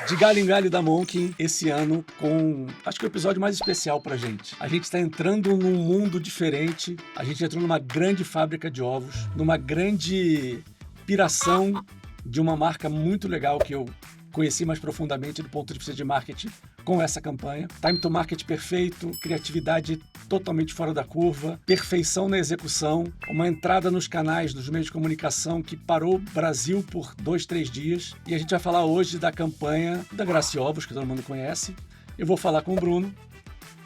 De galho em galho da Monkin, esse ano com, acho que é o episódio mais especial pra gente. A gente está entrando num mundo diferente, a gente entrou numa grande fábrica de ovos, numa grande piração de uma marca muito legal que eu conheci mais profundamente do ponto de vista de marketing com essa campanha. Time to market perfeito, criatividade totalmente fora da curva, perfeição na execução, uma entrada nos canais, nos meios de comunicação que parou o Brasil por 2, 3 dias. E a gente vai falar hoje da campanha da Graci Ovos, que todo mundo conhece. Eu vou falar com o Bruno.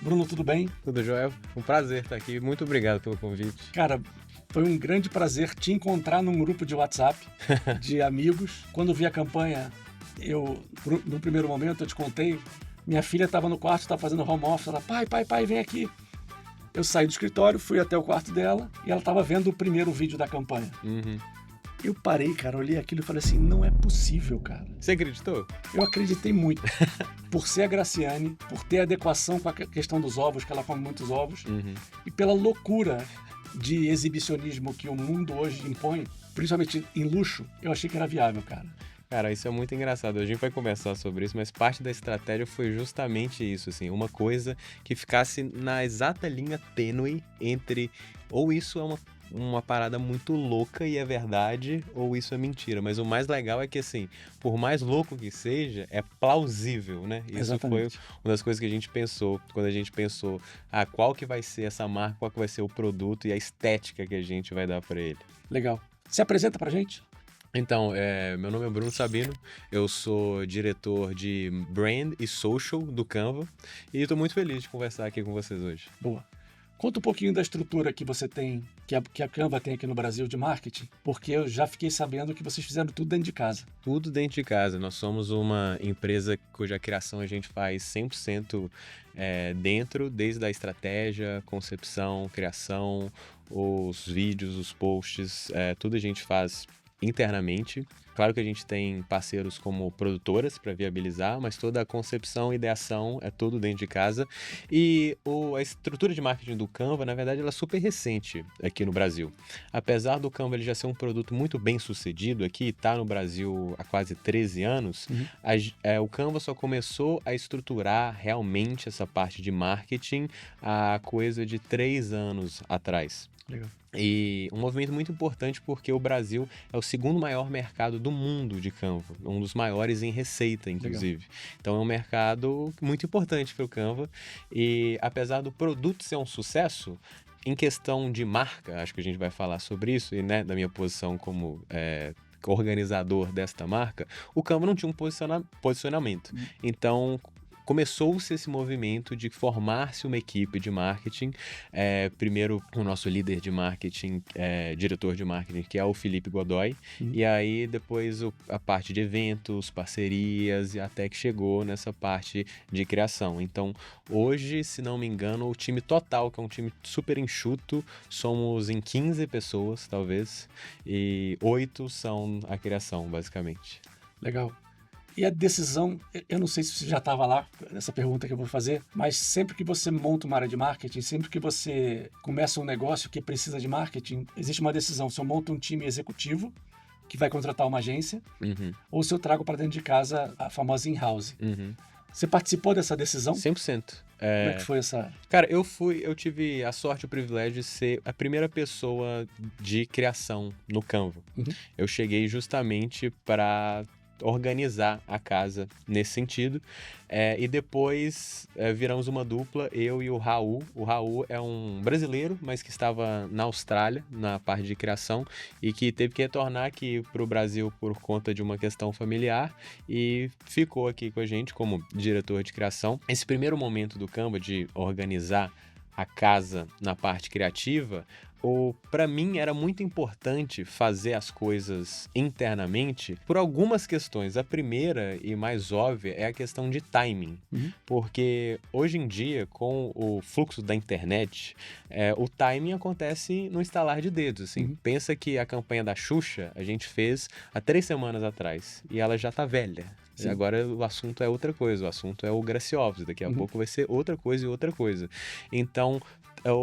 Bruno, tudo bem? Tudo, Joel. Um prazer estar aqui. Muito obrigado pelo convite. Cara, foi um grande prazer te encontrar num grupo de WhatsApp de amigos. Quando vi a campanha, no primeiro momento, eu te contei, minha filha estava no quarto, estava fazendo home office, ela, pai, vem aqui. Eu saí do escritório, fui até o quarto dela e ela estava vendo o primeiro vídeo da campanha. Uhum. Eu parei, cara, olhei aquilo e falei assim, não é possível, cara. Você acreditou? Eu acreditei muito. Por ser a Graciane, por ter adequação com a questão dos ovos, que ela come muitos ovos, e pela loucura de exibicionismo que o mundo hoje impõe, principalmente em luxo, eu achei que era viável, cara. Cara, isso é muito engraçado. A gente vai conversar sobre isso, mas parte da estratégia foi justamente isso, assim, uma coisa que ficasse na exata linha tênue entre ou isso é uma parada muito louca e é verdade, ou isso é mentira. Mas o mais legal é que, assim, por mais louco que seja, é plausível, né? Isso Exatamente. foi uma das coisas que a gente pensou, quando a gente pensou, qual que vai ser essa marca, qual que vai ser o produto e a estética que a gente vai dar para ele. Legal. Se apresenta pra gente. Então, meu nome é Bruno Sabino, eu sou diretor de Brand e Social do Canva e estou muito feliz de conversar aqui com vocês hoje. Boa. Conta um pouquinho da estrutura que você tem, que a Canva tem aqui no Brasil de marketing, porque eu já fiquei sabendo que vocês fizeram tudo dentro de casa. Tudo dentro de casa. Nós somos uma empresa cuja criação a gente faz 100% dentro, desde a estratégia, concepção, criação, os vídeos, os posts, tudo a gente faz internamente. Claro que a gente tem parceiros como produtoras para viabilizar, mas toda a concepção e ideação é tudo dentro de casa. E a estrutura de marketing do Canva, na verdade, ela é super recente aqui no Brasil. Apesar do Canva ele já ser um produto muito bem sucedido aqui, está no Brasil há quase 13 anos, o Canva só começou a estruturar realmente essa parte de marketing há coisa de 3 anos atrás. Legal. E um movimento muito importante porque o Brasil é o segundo maior mercado do mundo de Canva, um dos maiores em receita, inclusive. Legal. Então é um mercado muito importante para o Canva e apesar do produto ser um sucesso, em questão de marca, acho que a gente vai falar sobre isso, e da minha posição como organizador desta marca, o Canva não tinha um posicionamento. Então começou-se esse movimento de formar-se uma equipe de marketing. Primeiro, o nosso líder de marketing, diretor de marketing, que é o Felipe Godoy. E aí, depois, a parte de eventos, parcerias, e até que chegou nessa parte de criação. Então, hoje, se não me engano, o time total, que é um time super enxuto, somos em 15 pessoas, talvez, e 8 são a criação, basicamente. Legal. E a decisão, eu não sei se você já estava lá, essa pergunta que eu vou fazer, mas sempre que você monta uma área de marketing, sempre que você começa um negócio que precisa de marketing, existe uma decisão. Se eu monto um time executivo, que vai contratar uma agência, ou se eu trago para dentro de casa a famosa in-house. Você participou dessa decisão? 100%. Como é que foi essa... Cara, eu tive a sorte e o privilégio de ser a primeira pessoa de criação no Canva. Eu cheguei justamente para organizar a casa nesse sentido, e depois viramos uma dupla, eu e o Raul. O Raul é um brasileiro, mas que estava na Austrália, na parte de criação, e que teve que retornar aqui para o Brasil por conta de uma questão familiar, e ficou aqui com a gente como diretor de criação. Esse primeiro momento do Canva de organizar a casa na parte criativa, para mim era muito importante fazer as coisas internamente por algumas questões. A primeira e mais óbvia é a questão de timing, porque hoje em dia, com o fluxo da internet, o timing acontece no estalar de dedos. Assim. Pensa que a campanha da Xuxa a gente fez há 3 semanas atrás e ela já tá velha. Sim. Agora o assunto é outra coisa, o assunto é o Graci Ovos, daqui a pouco vai ser outra coisa e outra coisa. Então,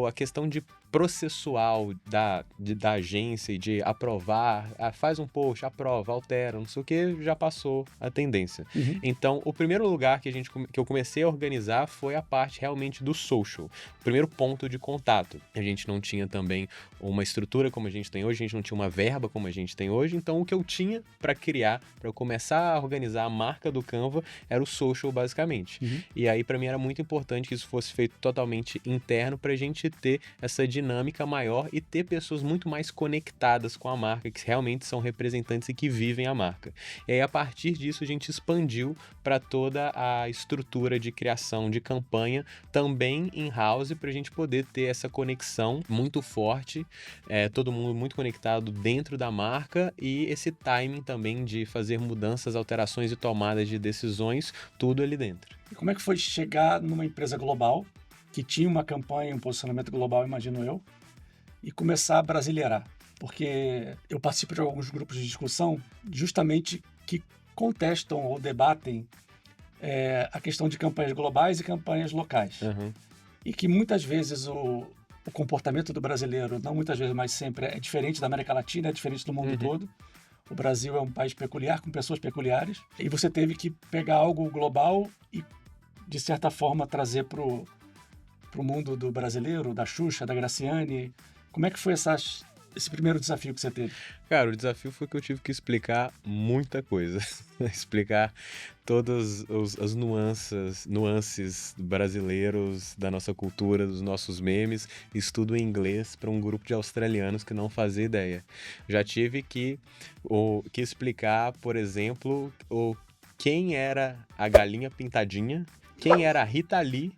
a questão de processual da agência e de aprovar, faz um post, aprova, altera, não sei o que, já passou a tendência. Então, o primeiro lugar que eu comecei a organizar foi a parte realmente do social, o primeiro ponto de contato. A gente não tinha também uma estrutura como a gente tem hoje, a gente não tinha uma verba como a gente tem hoje, então o que eu tinha para criar, para eu começar a organizar a marca do Canva, era o social, basicamente. E aí, para mim, era muito importante que isso fosse feito totalmente interno pra gente ter essa dinâmica maior e ter pessoas muito mais conectadas com a marca, que realmente são representantes e que vivem a marca. E aí, a partir disso, a gente expandiu para toda a estrutura de criação de campanha, também in-house, para a gente poder ter essa conexão muito forte, todo mundo muito conectado dentro da marca e esse timing também de fazer mudanças, alterações e tomadas de decisões, tudo ali dentro. E como é que foi chegar numa empresa global, que tinha uma campanha, um posicionamento global, imagino eu, e começar a brasileirar? Porque eu participo de alguns grupos de discussão justamente que contestam ou debatem a questão de campanhas globais e campanhas locais. E que muitas vezes o comportamento do brasileiro, não muitas vezes, mas sempre, é diferente da América Latina, é diferente do mundo todo. O Brasil é um país peculiar, com pessoas peculiares. E você teve que pegar algo global e, de certa forma, trazer para o mundo do brasileiro, da Xuxa, da Graciane. Como é que foi esse primeiro desafio que você teve? Cara, o desafio foi que eu tive que explicar muita coisa. Explicar todas as nuances brasileiros, da nossa cultura, dos nossos memes, isso tudo em inglês para um grupo de australianos que não fazia ideia. Já tive que explicar, por exemplo, quem era a galinha pintadinha, quem era a Rita Lee,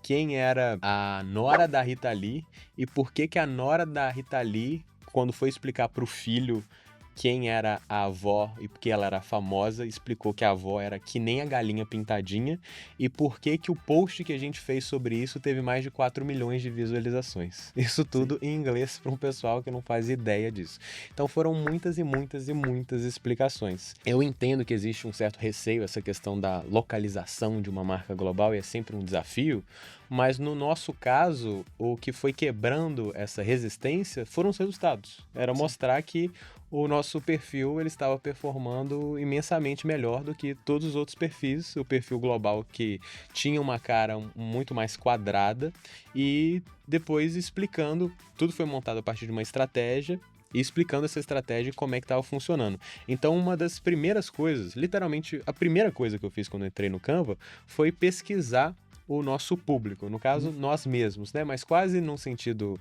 quem era a nora da Rita Lee e por que a nora da Rita Lee, quando foi explicar para o filho quem era a avó e porque ela era famosa, explicou que a avó era que nem a galinha pintadinha e por que o post que a gente fez sobre isso teve mais de 4 milhões de visualizações. Isso tudo em inglês para um pessoal que não faz ideia disso. Então foram muitas e muitas e muitas explicações. Eu entendo que existe um certo receio, essa questão da localização de uma marca global e é sempre um desafio, mas no nosso caso, o que foi quebrando essa resistência foram os resultados. Era mostrar que o nosso perfil ele estava performando imensamente melhor do que todos os outros perfis. O perfil global que tinha uma cara muito mais quadrada e depois explicando, tudo foi montado a partir de uma estratégia e explicando essa estratégia e como é que estava funcionando. Então, uma das primeiras coisas, literalmente a primeira coisa que eu fiz quando eu entrei no Canva foi pesquisar o nosso público, no caso, nós mesmos, né? Mas quase num sentido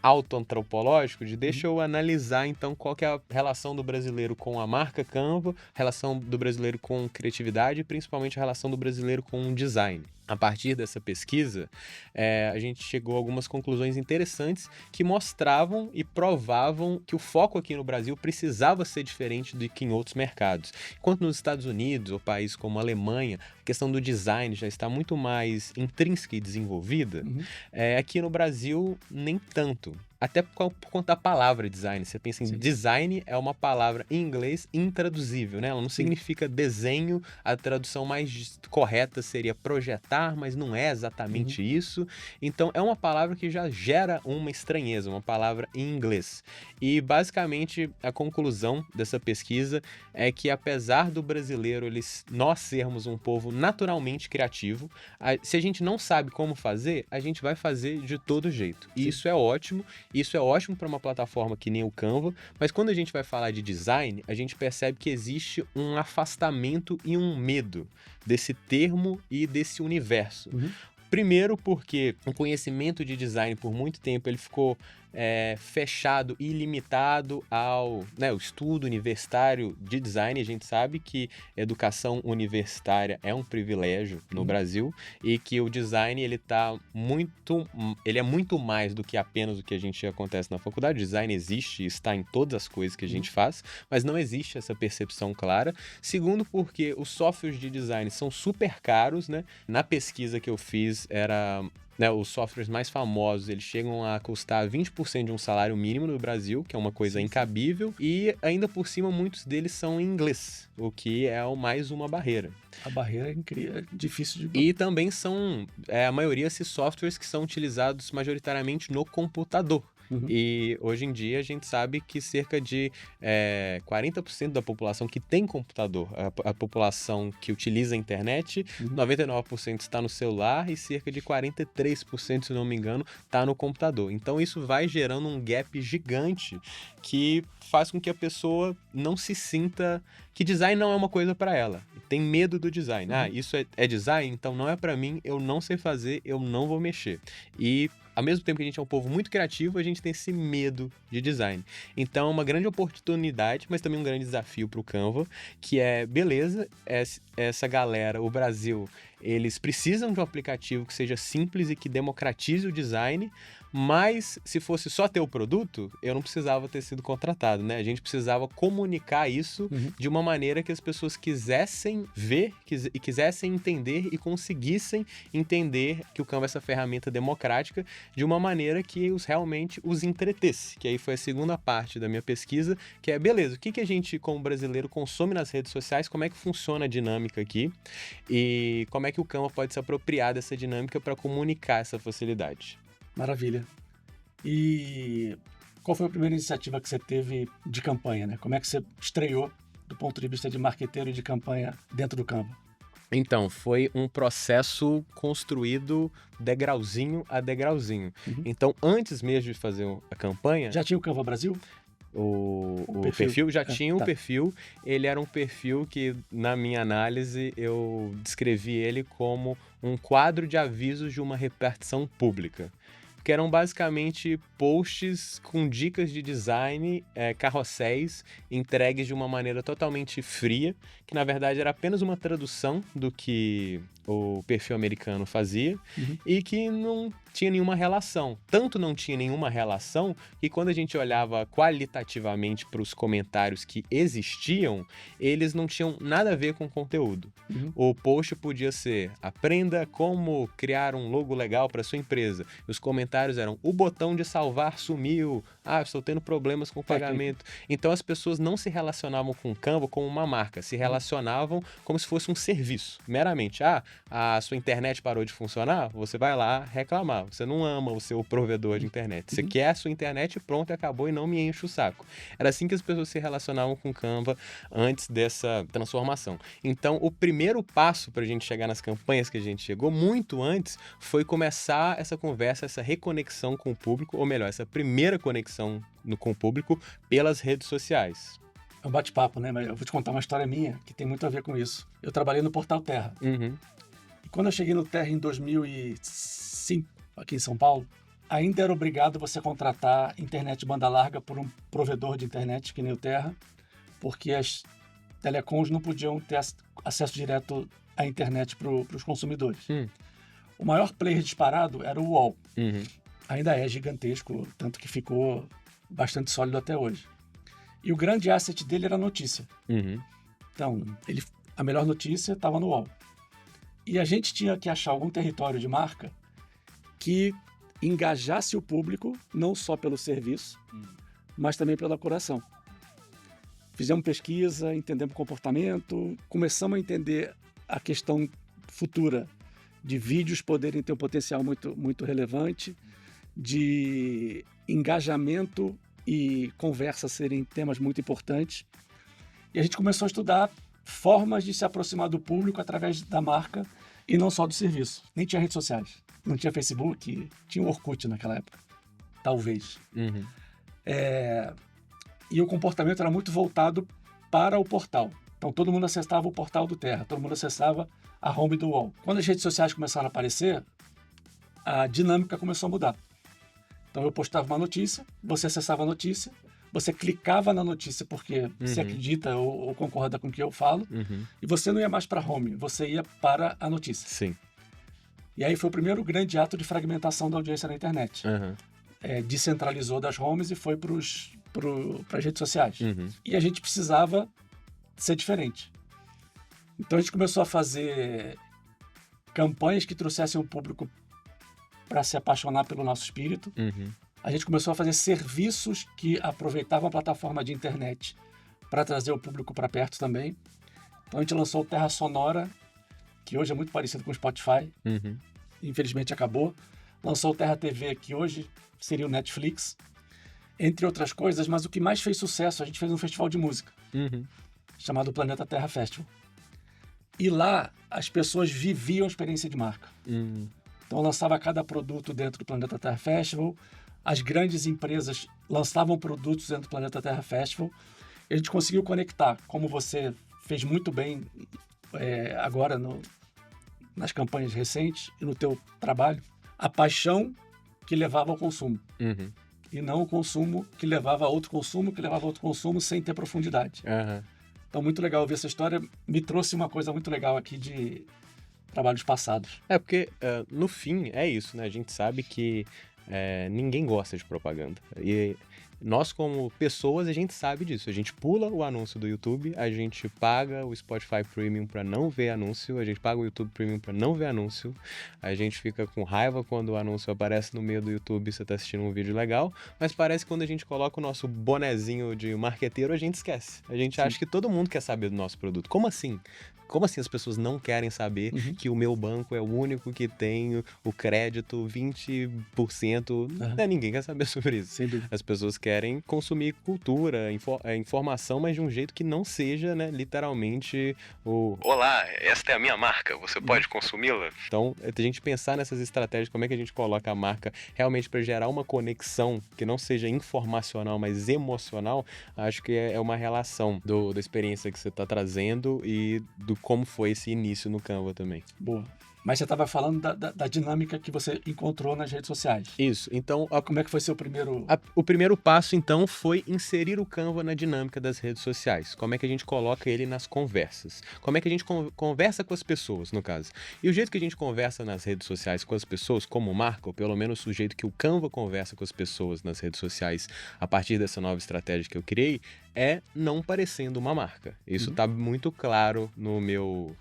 autoantropológico, de deixa eu analisar então qual que é a relação do brasileiro com a marca Canva, relação do brasileiro com criatividade e principalmente a relação do brasileiro com design. A partir dessa pesquisa, a gente chegou a algumas conclusões interessantes que mostravam e provavam que o foco aqui no Brasil precisava ser diferente do que em outros mercados. Enquanto nos Estados Unidos ou países como a Alemanha, a questão do design já está muito mais intrínseca e desenvolvida, aqui no Brasil nem tanto. Até por conta da palavra design. Você pensa em design, é uma palavra em inglês intraduzível, né? Ela não significa desenho, a tradução mais correta seria projetar, mas não é exatamente isso. Então, é uma palavra que já gera uma estranheza, uma palavra em inglês. E, basicamente, a conclusão dessa pesquisa é que, apesar do brasileiro, nós sermos um povo naturalmente criativo, se a gente não sabe como fazer, a gente vai fazer de todo jeito. E isso é ótimo. Isso é ótimo para uma plataforma que nem o Canva, mas quando a gente vai falar de design, a gente percebe que existe um afastamento e um medo desse termo e desse universo. Primeiro porque o conhecimento de design por muito tempo ele ficou fechado e limitado ao o estudo universitário de design. A gente sabe que educação universitária é um privilégio no Brasil e que o design ele é muito mais do que apenas o que a gente acontece na faculdade. O design existe e está em todas as coisas que a gente faz, mas não existe essa percepção clara. Segundo porque os softwares de design são super caros, né? Na pesquisa que eu fiz os softwares mais famosos, eles chegam a custar 20% de um salário mínimo no Brasil, que é uma coisa incabível, e ainda por cima muitos deles são em inglês, o que é mais uma barreira. A barreira é incrível, é difícil de... E também são, a maioria desses softwares que são utilizados majoritariamente no computador. E hoje em dia a gente sabe que cerca de 40% da população que tem computador, a população que utiliza a internet, 99% está no celular e cerca de 43%, se não me engano, está no computador. Então isso vai gerando um gap gigante que faz com que a pessoa não se sinta que design não é uma coisa para ela. Tem medo do design. Isso é design, então não é para mim, eu não sei fazer, eu não vou mexer. E ao mesmo tempo que a gente é um povo muito criativo, a gente tem esse medo de design. Então é uma grande oportunidade, mas também um grande desafio para o Canva, que é, beleza, essa galera, o Brasil, eles precisam de um aplicativo que seja simples e que democratize o design, mas se fosse só ter o produto, eu não precisava ter sido contratado, né? A gente precisava comunicar isso de uma maneira que as pessoas quisessem ver e quisessem entender e conseguissem entender que o Canva é essa ferramenta democrática de uma maneira que realmente os entretesse. Que aí foi a segunda parte da minha pesquisa, que é, beleza, o que a gente, como brasileiro, consome nas redes sociais, como é que funciona a dinâmica aqui e como é que o Canva pode se apropriar dessa dinâmica para comunicar essa facilidade. Maravilha. E qual foi a primeira iniciativa que você teve de campanha, né? Como é que você estreou do ponto de vista de marqueteiro e de campanha dentro do Canva? Então, foi um processo construído degrauzinho a degrauzinho. Então, antes mesmo de fazer a campanha... Já tinha o Canva Brasil? O perfil já tinha um perfil. Ele era um perfil que, na minha análise, eu descrevi ele como um quadro de avisos de uma repartição pública. Que eram basicamente posts com dicas de design, carrosséis, entregues de uma maneira totalmente fria, que na verdade era apenas uma tradução do que o perfil americano fazia e que não tinha nenhuma relação. Tanto não tinha nenhuma relação que quando a gente olhava qualitativamente para os comentários que existiam, eles não tinham nada a ver com o conteúdo. O post podia ser: aprenda como criar um logo legal para sua empresa. E os comentários eram: o botão de salvar sumiu. Estou tendo problemas com o pagamento. Então as pessoas não se relacionavam com o Canva como uma marca, se relacionavam como se fosse um serviço, meramente. A sua internet parou de funcionar, você vai lá reclamar. Você não ama o seu provedor de internet. Você quer a sua internet, pronto, acabou e não me enche o saco. Era assim que as pessoas se relacionavam com o Canva antes dessa transformação. Então, o primeiro passo para a gente chegar nas campanhas que a gente chegou, muito antes, foi começar essa conversa, essa reconexão com o público, ou melhor, essa primeira conexão com o público pelas redes sociais. É um bate-papo, né? Mas eu vou te contar uma história minha que tem muito a ver com isso. Eu trabalhei no Portal Terra. E quando eu cheguei no Terra em 2005, aqui em São Paulo, ainda era obrigado você contratar internet banda larga por um provedor de internet, que nem o Terra, porque as telecoms não podiam ter acesso direto à internet para os consumidores. O maior player disparado era o UOL. Ainda é gigantesco, tanto que ficou bastante sólido até hoje. E o grande asset dele era a notícia. Então, a melhor notícia estava no UOL. E a gente tinha que achar algum território de marca que engajasse o público, não só pelo serviço, mas também pela curação. Fizemos pesquisa, entendemos o comportamento, começamos a entender a questão futura de vídeos poderem ter um potencial muito, muito relevante, de engajamento e conversa serem temas muito importantes. E a gente começou a estudar formas de se aproximar do público através da marca e não só do serviço. Nem tinha redes sociais, não tinha Facebook, tinha o Orkut naquela época, talvez. E o comportamento era muito voltado para o portal. Então todo mundo acessava o portal do Terra, todo mundo acessava a home do UOL. Quando as redes sociais começaram a aparecer, a dinâmica começou a mudar. Então eu postava uma notícia, você acessava a notícia, você clicava na notícia porque você acredita ou concorda com o que eu falo, e você não ia mais para a home, você ia para a notícia. Sim. E aí foi o primeiro grande ato de fragmentação da audiência na internet. Descentralizou das homes e foi para as redes sociais. E a gente precisava ser diferente. Então a gente começou a fazer campanhas que trouxessem o público para se apaixonar pelo nosso espírito. A gente começou a fazer serviços que aproveitavam a plataforma de internet para trazer o público para perto também. Então a gente lançou o Terra Sonora, que hoje é muito parecido com o Spotify. Infelizmente acabou. Lançou o Terra TV, que hoje seria o Netflix. entre outras coisas, mas o que mais fez sucesso, a gente fez um festival de música, chamado Planeta Terra Festival. E lá, as pessoas viviam a experiência de marca. Então, eu lançava cada produto dentro do Planeta Terra Festival, as grandes empresas lançavam produtos dentro do Planeta Terra Festival, e a gente conseguiu conectar, como você fez muito bem agora nas campanhas recentes e no teu trabalho, a paixão que levava ao consumo. E não o consumo que levava a outro consumo, sem ter profundidade. Então, muito legal ouvir essa história. Me trouxe uma coisa muito legal aqui de trabalhos passados. Porque, no fim, é isso, né? A gente sabe que ninguém gosta de propaganda. E nós, como pessoas, a gente sabe disso. A gente pula o anúncio do YouTube, a gente paga o Spotify Premium para não ver anúncio, a gente paga o YouTube Premium para não ver anúncio, a gente fica com raiva quando o anúncio aparece no meio do YouTube e você tá assistindo um vídeo legal, mas parece que quando a gente coloca o nosso bonezinho de marqueteiro, a gente esquece. A gente acha que todo mundo quer saber do nosso produto. Como assim? Como assim as pessoas não querem saber que o meu banco é o único que tem o crédito 20%? Ninguém quer saber sobre isso. As pessoas querem consumir cultura, informação, mas de um jeito que não seja, né, literalmente o "Olá, esta é a minha marca, você pode consumi-la?". Então, a gente pensar nessas estratégias, como é que a gente coloca a marca realmente para gerar uma conexão que não seja informacional, mas emocional, acho que é uma relação da experiência que você está trazendo e do como foi esse início no Canva também. Boa. Mas você estava falando da dinâmica que você encontrou nas redes sociais. Isso. Então, como é que foi seu primeiro... O primeiro passo, então, foi inserir o Canva na dinâmica das redes sociais. Como é que a gente coloca ele nas conversas? Como é que a gente conversa com as pessoas, no caso? E o jeito que a gente conversa nas redes sociais com as pessoas, como marca, ou pelo menos o jeito que o Canva conversa com as pessoas nas redes sociais a partir dessa nova estratégia que eu criei, é não parecendo uma marca. Isso está muito claro no meu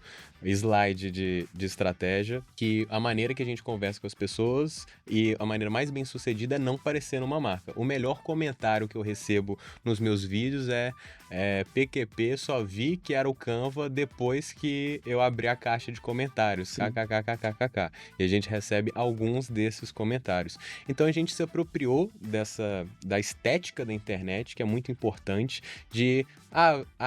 slide de estratégia, que a maneira que a gente conversa com as pessoas e a maneira mais bem sucedida é não parecendo uma marca. O melhor comentário que eu recebo nos meus vídeos é PQP, só vi que era o Canva depois que eu abri a caixa de comentários, kkkkkk. E a gente recebe alguns desses comentários. Então a gente se apropriou da estética da internet, que é muito importante, de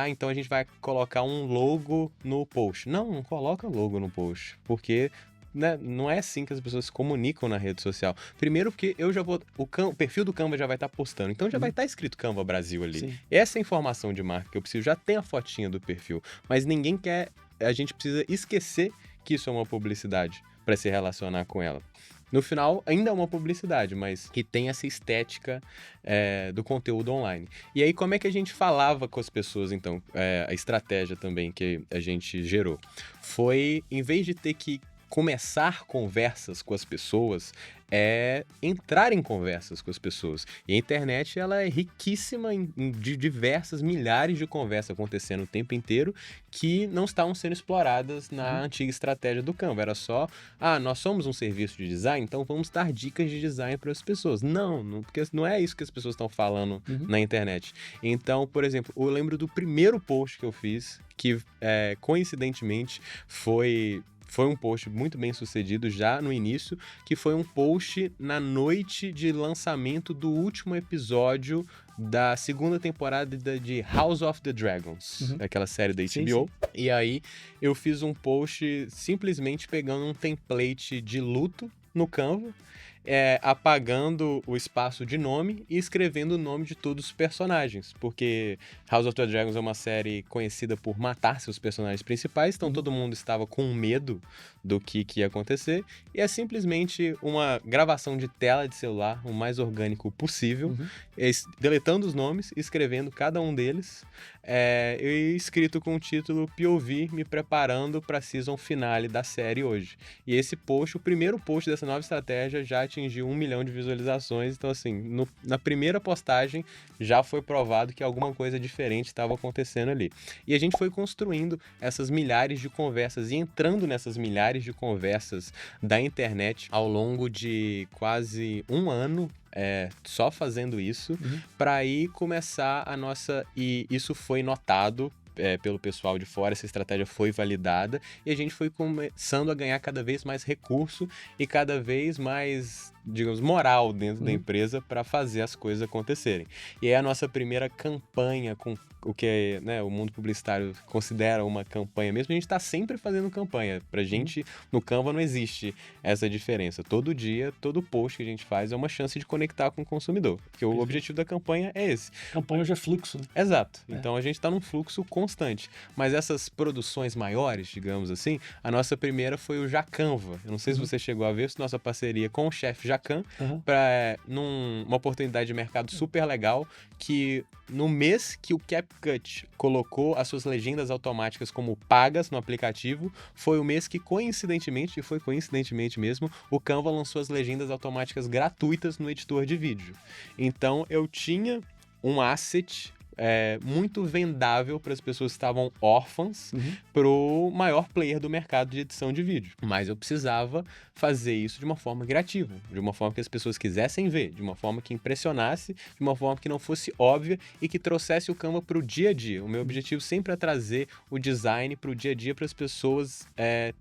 então a gente vai colocar um logo no post. Não coloca logo no post, porque né, não é assim que as pessoas se comunicam na rede social. Primeiro porque eu já vou... O perfil do Canva já vai estar postando, então já vai estar escrito Canva Brasil ali. Sim. Essa é a informação de marca que eu preciso. Já tem a fotinha do perfil, mas ninguém quer... A gente precisa esquecer que isso é uma publicidade para se relacionar com ela. No final, ainda é uma publicidade, mas que tem essa estética do conteúdo online. E aí, como é que a gente falava com as pessoas, então? A estratégia também que a gente gerou foi, em vez de ter que começar conversas com as pessoas, entrar em conversas com as pessoas. E a internet, ela é riquíssima de diversas milhares de conversas acontecendo o tempo inteiro que não estavam sendo exploradas na antiga estratégia do Canva. Era só, nós somos um serviço de design, então vamos dar dicas de design para as pessoas. Não, porque não é isso que as pessoas estão falando na internet. Então, por exemplo, eu lembro do primeiro post que eu fiz, que coincidentemente foi um post muito bem sucedido já no início, que foi um post na noite de lançamento do último episódio da segunda temporada de House of the Dragons, aquela série da HBO. Sim. E aí eu fiz um post simplesmente pegando um template de luto no Canva, apagando o espaço de nome e escrevendo o nome de todos os personagens, porque House of the Dragons é uma série conhecida por matar seus personagens principais, então todo mundo estava com medo do que ia acontecer, e é simplesmente uma gravação de tela de celular, o mais orgânico possível, deletando os nomes, escrevendo cada um deles, e escrito com o título POV, me preparando para a season finale da série hoje. E esse post, o primeiro post dessa nova estratégia, já atingiu 1 milhão de visualizações, então assim, na primeira postagem já foi provado que alguma coisa diferente estava acontecendo ali. E a gente foi construindo essas milhares de conversas e entrando nessas milhares de conversas da internet ao longo de quase um ano, só fazendo isso, para aí começar a nossa... E isso foi notado pelo pessoal de fora, essa estratégia foi validada e a gente foi começando a ganhar cada vez mais recurso e cada vez mais digamos, moral dentro da empresa para fazer as coisas acontecerem. E aí a nossa primeira campanha com o que, né, o mundo publicitário considera uma campanha mesmo, a gente está sempre fazendo campanha. Pra gente, no Canva não existe essa diferença. Todo dia, todo post que a gente faz é uma chance de conectar com o consumidor. Porque o objetivo da campanha é esse. Campanha hoje é fluxo, né? Exato. Então a gente está num fluxo constante. Mas essas produções maiores, digamos assim, a nossa primeira foi o Jacanva. Eu não sei se você chegou a ver, nossa parceria com o chefe Jacan, para numa oportunidade de mercado super legal, que no mês que o CapCut colocou as suas legendas automáticas como pagas no aplicativo, foi o mês que, coincidentemente, e foi coincidentemente mesmo, o Canva lançou as legendas automáticas gratuitas no editor de vídeo. Então, eu tinha um asset muito vendável para as pessoas que estavam órfãs pro maior player do mercado de edição de vídeo. Mas eu precisava fazer isso de uma forma criativa, de uma forma que as pessoas quisessem ver, de uma forma que impressionasse, de uma forma que não fosse óbvia e que trouxesse o Canva pro dia a dia. O meu objetivo sempre é trazer o design pro dia a dia para as pessoas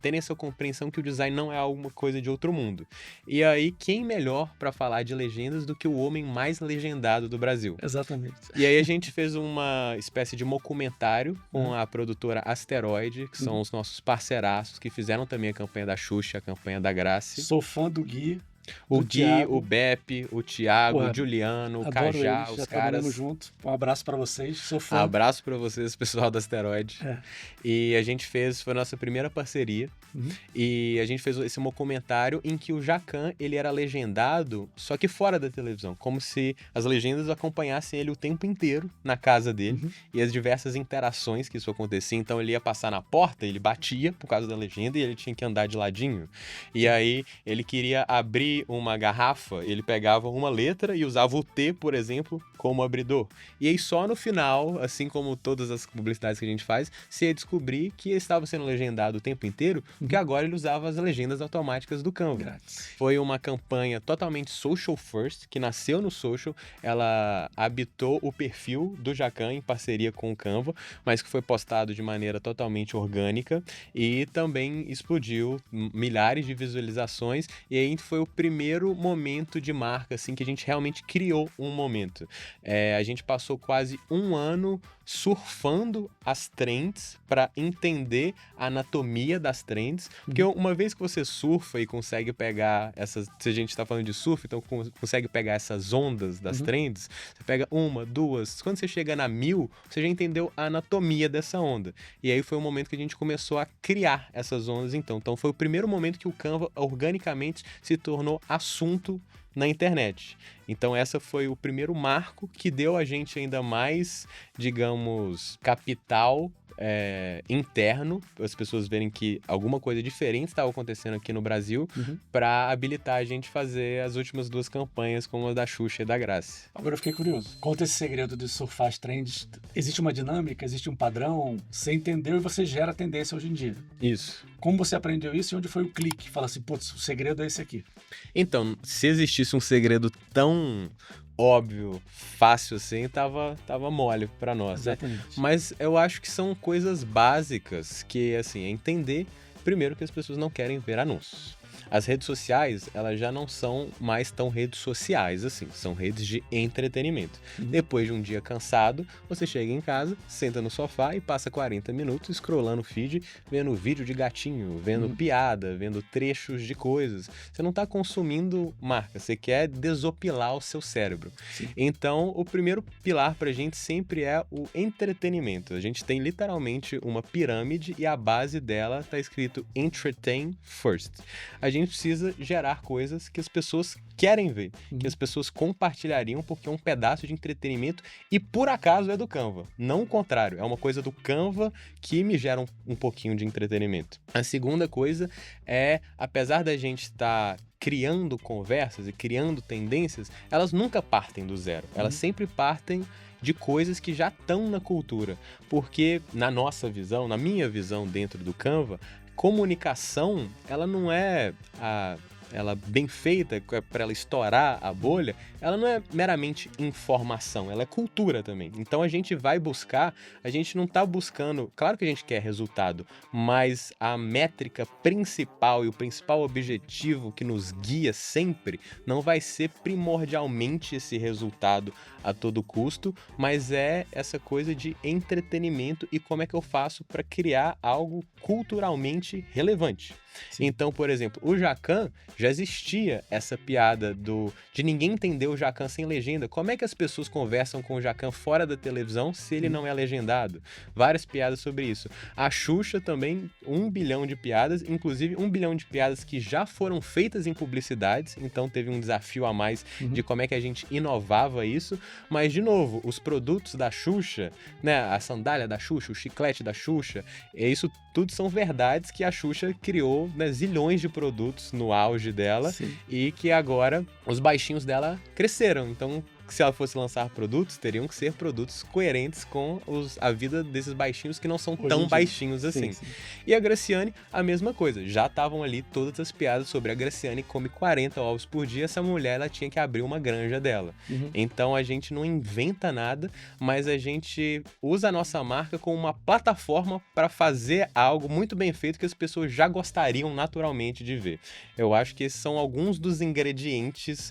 terem essa compreensão que o design não é alguma coisa de outro mundo. E aí, quem melhor para falar de legendas do que o homem mais legendado do Brasil? Exatamente. E aí a gente fez uma espécie de documentário com a produtora Asteroid, que são os nossos parceiraços, que fizeram também a campanha da Xuxa, a campanha da Grace. Sou fã do Gui. O do Gui, Thiago. o Beppe, o Thiago, Porra, o Juliano, o adoro Cajá, eles, os já caras. trabalhamos junto. Um abraço pra vocês, sou fã. Abraço pra vocês, pessoal da Asteroid. E a gente foi a nossa primeira parceria. E a gente fez esse documentário em que o Jacan, ele era legendado, só que fora da televisão. Como se as legendas acompanhassem ele o tempo inteiro na casa dele. E as diversas interações que isso acontecia. Então ele ia passar na porta, ele batia por causa da legenda e ele tinha que andar de ladinho. E aí ele queria abrir uma garrafa, ele pegava uma letra e usava o T, por exemplo, como abridor. E aí só no final, assim como todas as publicidades que a gente faz, você ia descobrir que estava sendo legendado o tempo inteiro, porque agora ele usava as legendas automáticas do Canva. Grátis. Foi uma campanha totalmente social first, que nasceu no social, ela habitou o perfil do Jacan em parceria com o Canva, mas que foi postado de maneira totalmente orgânica e também explodiu milhares de visualizações, e aí foi o primeiro momento de marca, assim, que a gente realmente criou um momento. A gente passou quase um ano surfando as trends para entender a anatomia das trends, porque uma vez que você surfa e consegue pegar essas, se a gente está falando de surf, então consegue pegar essas ondas das trends, você pega uma, duas, quando você chega na 1000, você já entendeu a anatomia dessa onda. E aí foi o momento que a gente começou a criar essas ondas, então foi o primeiro momento que o Canva organicamente se tornou assunto na internet. Então essa foi o primeiro marco que deu a gente ainda mais, digamos, capital interno, para as pessoas verem que alguma coisa diferente estava acontecendo aqui no Brasil, para habilitar a gente fazer as últimas 2 campanhas, como a da Xuxa e da Grace. Agora eu fiquei curioso. Conta esse segredo de surfar as trends. Existe uma dinâmica, existe um padrão, você entendeu e você gera tendência hoje em dia. Isso. Como você aprendeu isso e onde foi o clique? Fala assim, putz, o segredo é esse aqui. Então, se existisse um segredo tão óbvio, fácil assim, tava mole pra nós. Exatamente. Né? Mas eu acho que são coisas básicas que, assim, é entender, primeiro, que as pessoas não querem ver anúncios. As redes sociais, elas já não são mais tão redes sociais, assim, são redes de entretenimento. Depois de um dia cansado, você chega em casa, senta no sofá e passa 40 minutos scrollando o feed, vendo vídeo de gatinho, vendo piada, vendo trechos de coisas. Você não está consumindo marca, você quer desopilar o seu cérebro. Então, o primeiro pilar pra gente sempre é o entretenimento. A gente tem literalmente uma pirâmide e a base dela tá escrito Entertain First. A gente precisa gerar coisas que as pessoas querem ver, que as pessoas compartilhariam, porque é um pedaço de entretenimento e por acaso é do Canva. Não o contrário, é uma coisa do Canva que me gera um pouquinho de entretenimento. A segunda coisa é, apesar da gente estar criando conversas e criando tendências, elas nunca partem do zero. Elas sempre partem de coisas que já estão na cultura. Porque na nossa visão, na minha visão dentro do Canva, comunicação, ela não é ela bem feita, para ela estourar a bolha, ela não é meramente informação, ela é cultura também. Então a gente vai buscar, a gente não tá buscando, claro que a gente quer resultado, mas a métrica principal e o principal objetivo que nos guia sempre não vai ser primordialmente esse resultado a todo custo, mas é essa coisa de entretenimento e como é que eu faço para criar algo culturalmente relevante. Sim. Então, por exemplo, o Jacquin já existia essa piada de ninguém entender o Jacquin sem legenda. Como é que as pessoas conversam com o Jacquin fora da televisão se ele não é legendado? Várias piadas sobre isso. A Xuxa também, 1 bilhão de piadas, inclusive 1 bilhão de piadas que já foram feitas em publicidades, então teve um desafio a mais de como é que a gente inovava isso. Mas, de novo, os produtos da Xuxa, né, a sandália da Xuxa, o chiclete da Xuxa, isso tudo são verdades que a Xuxa criou, né, zilhões de produtos no auge dela. Sim. E que agora os baixinhos dela cresceram. Então, se ela fosse lançar produtos, teriam que ser produtos coerentes com a vida desses baixinhos que não são tão baixinhos assim. Sim. E a Graciane, a mesma coisa. Já estavam ali todas as piadas sobre a Graciane come 40 ovos por dia. Essa mulher, ela tinha que abrir uma granja dela. Então, a gente não inventa nada, mas a gente usa a nossa marca como uma plataforma para fazer algo muito bem feito que as pessoas já gostariam naturalmente de ver. Eu acho que esses são alguns dos ingredientes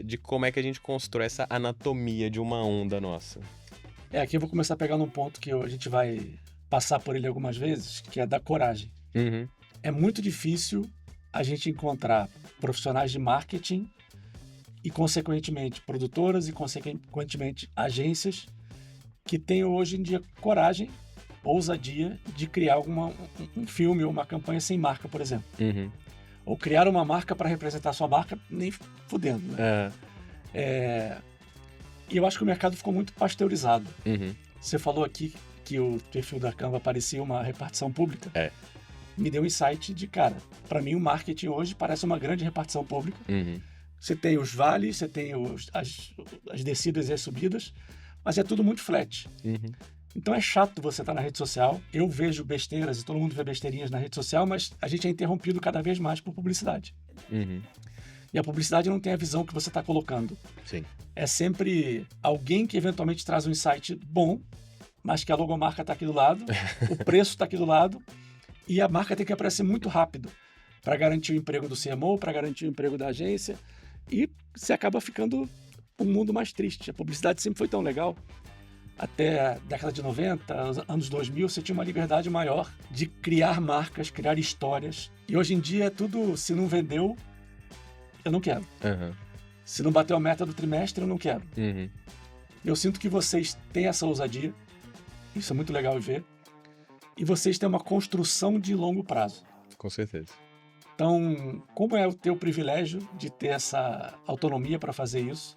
de como é que a gente constrói essa anatomia de uma onda nossa. Aqui eu vou começar a pegar num ponto que a gente vai passar por ele algumas vezes, que é da coragem. É muito difícil a gente encontrar profissionais de marketing e, consequentemente, produtoras e, consequentemente, agências que tenham hoje em dia coragem, ousadia de criar um filme ou uma campanha sem marca, por exemplo. Ou criar uma marca para representar sua marca, nem fudendo, né? E eu acho que o mercado ficou muito pasteurizado. Você falou aqui que o perfil da Canva parecia uma repartição pública. Me deu um insight de, cara, para mim o marketing hoje parece uma grande repartição pública. Você tem os vales, você tem as descidas e as subidas, mas é tudo muito flat. Então é chato você estar na rede social. Eu vejo besteiras e todo mundo vê besteirinhas na rede social, mas a gente é interrompido cada vez mais por publicidade. E a publicidade não tem a visão que você está colocando. Sim. É sempre alguém que eventualmente traz um insight bom, mas que a logomarca está aqui do lado, o preço está aqui do lado, e a marca tem que aparecer muito rápido para garantir o emprego do CMO, para garantir o emprego da agência, e você acaba ficando um mundo mais triste. A publicidade sempre foi tão legal. Até a década de 90, anos 2000, você tinha uma liberdade maior de criar marcas, criar histórias. E hoje em dia é tudo, se não vendeu, eu não quero. Se não bateu a meta do trimestre, eu não quero. Eu sinto que vocês têm essa ousadia. Isso é muito legal de ver. E vocês têm uma construção de longo prazo. Com certeza. Então, como é o teu privilégio de ter essa autonomia para fazer isso?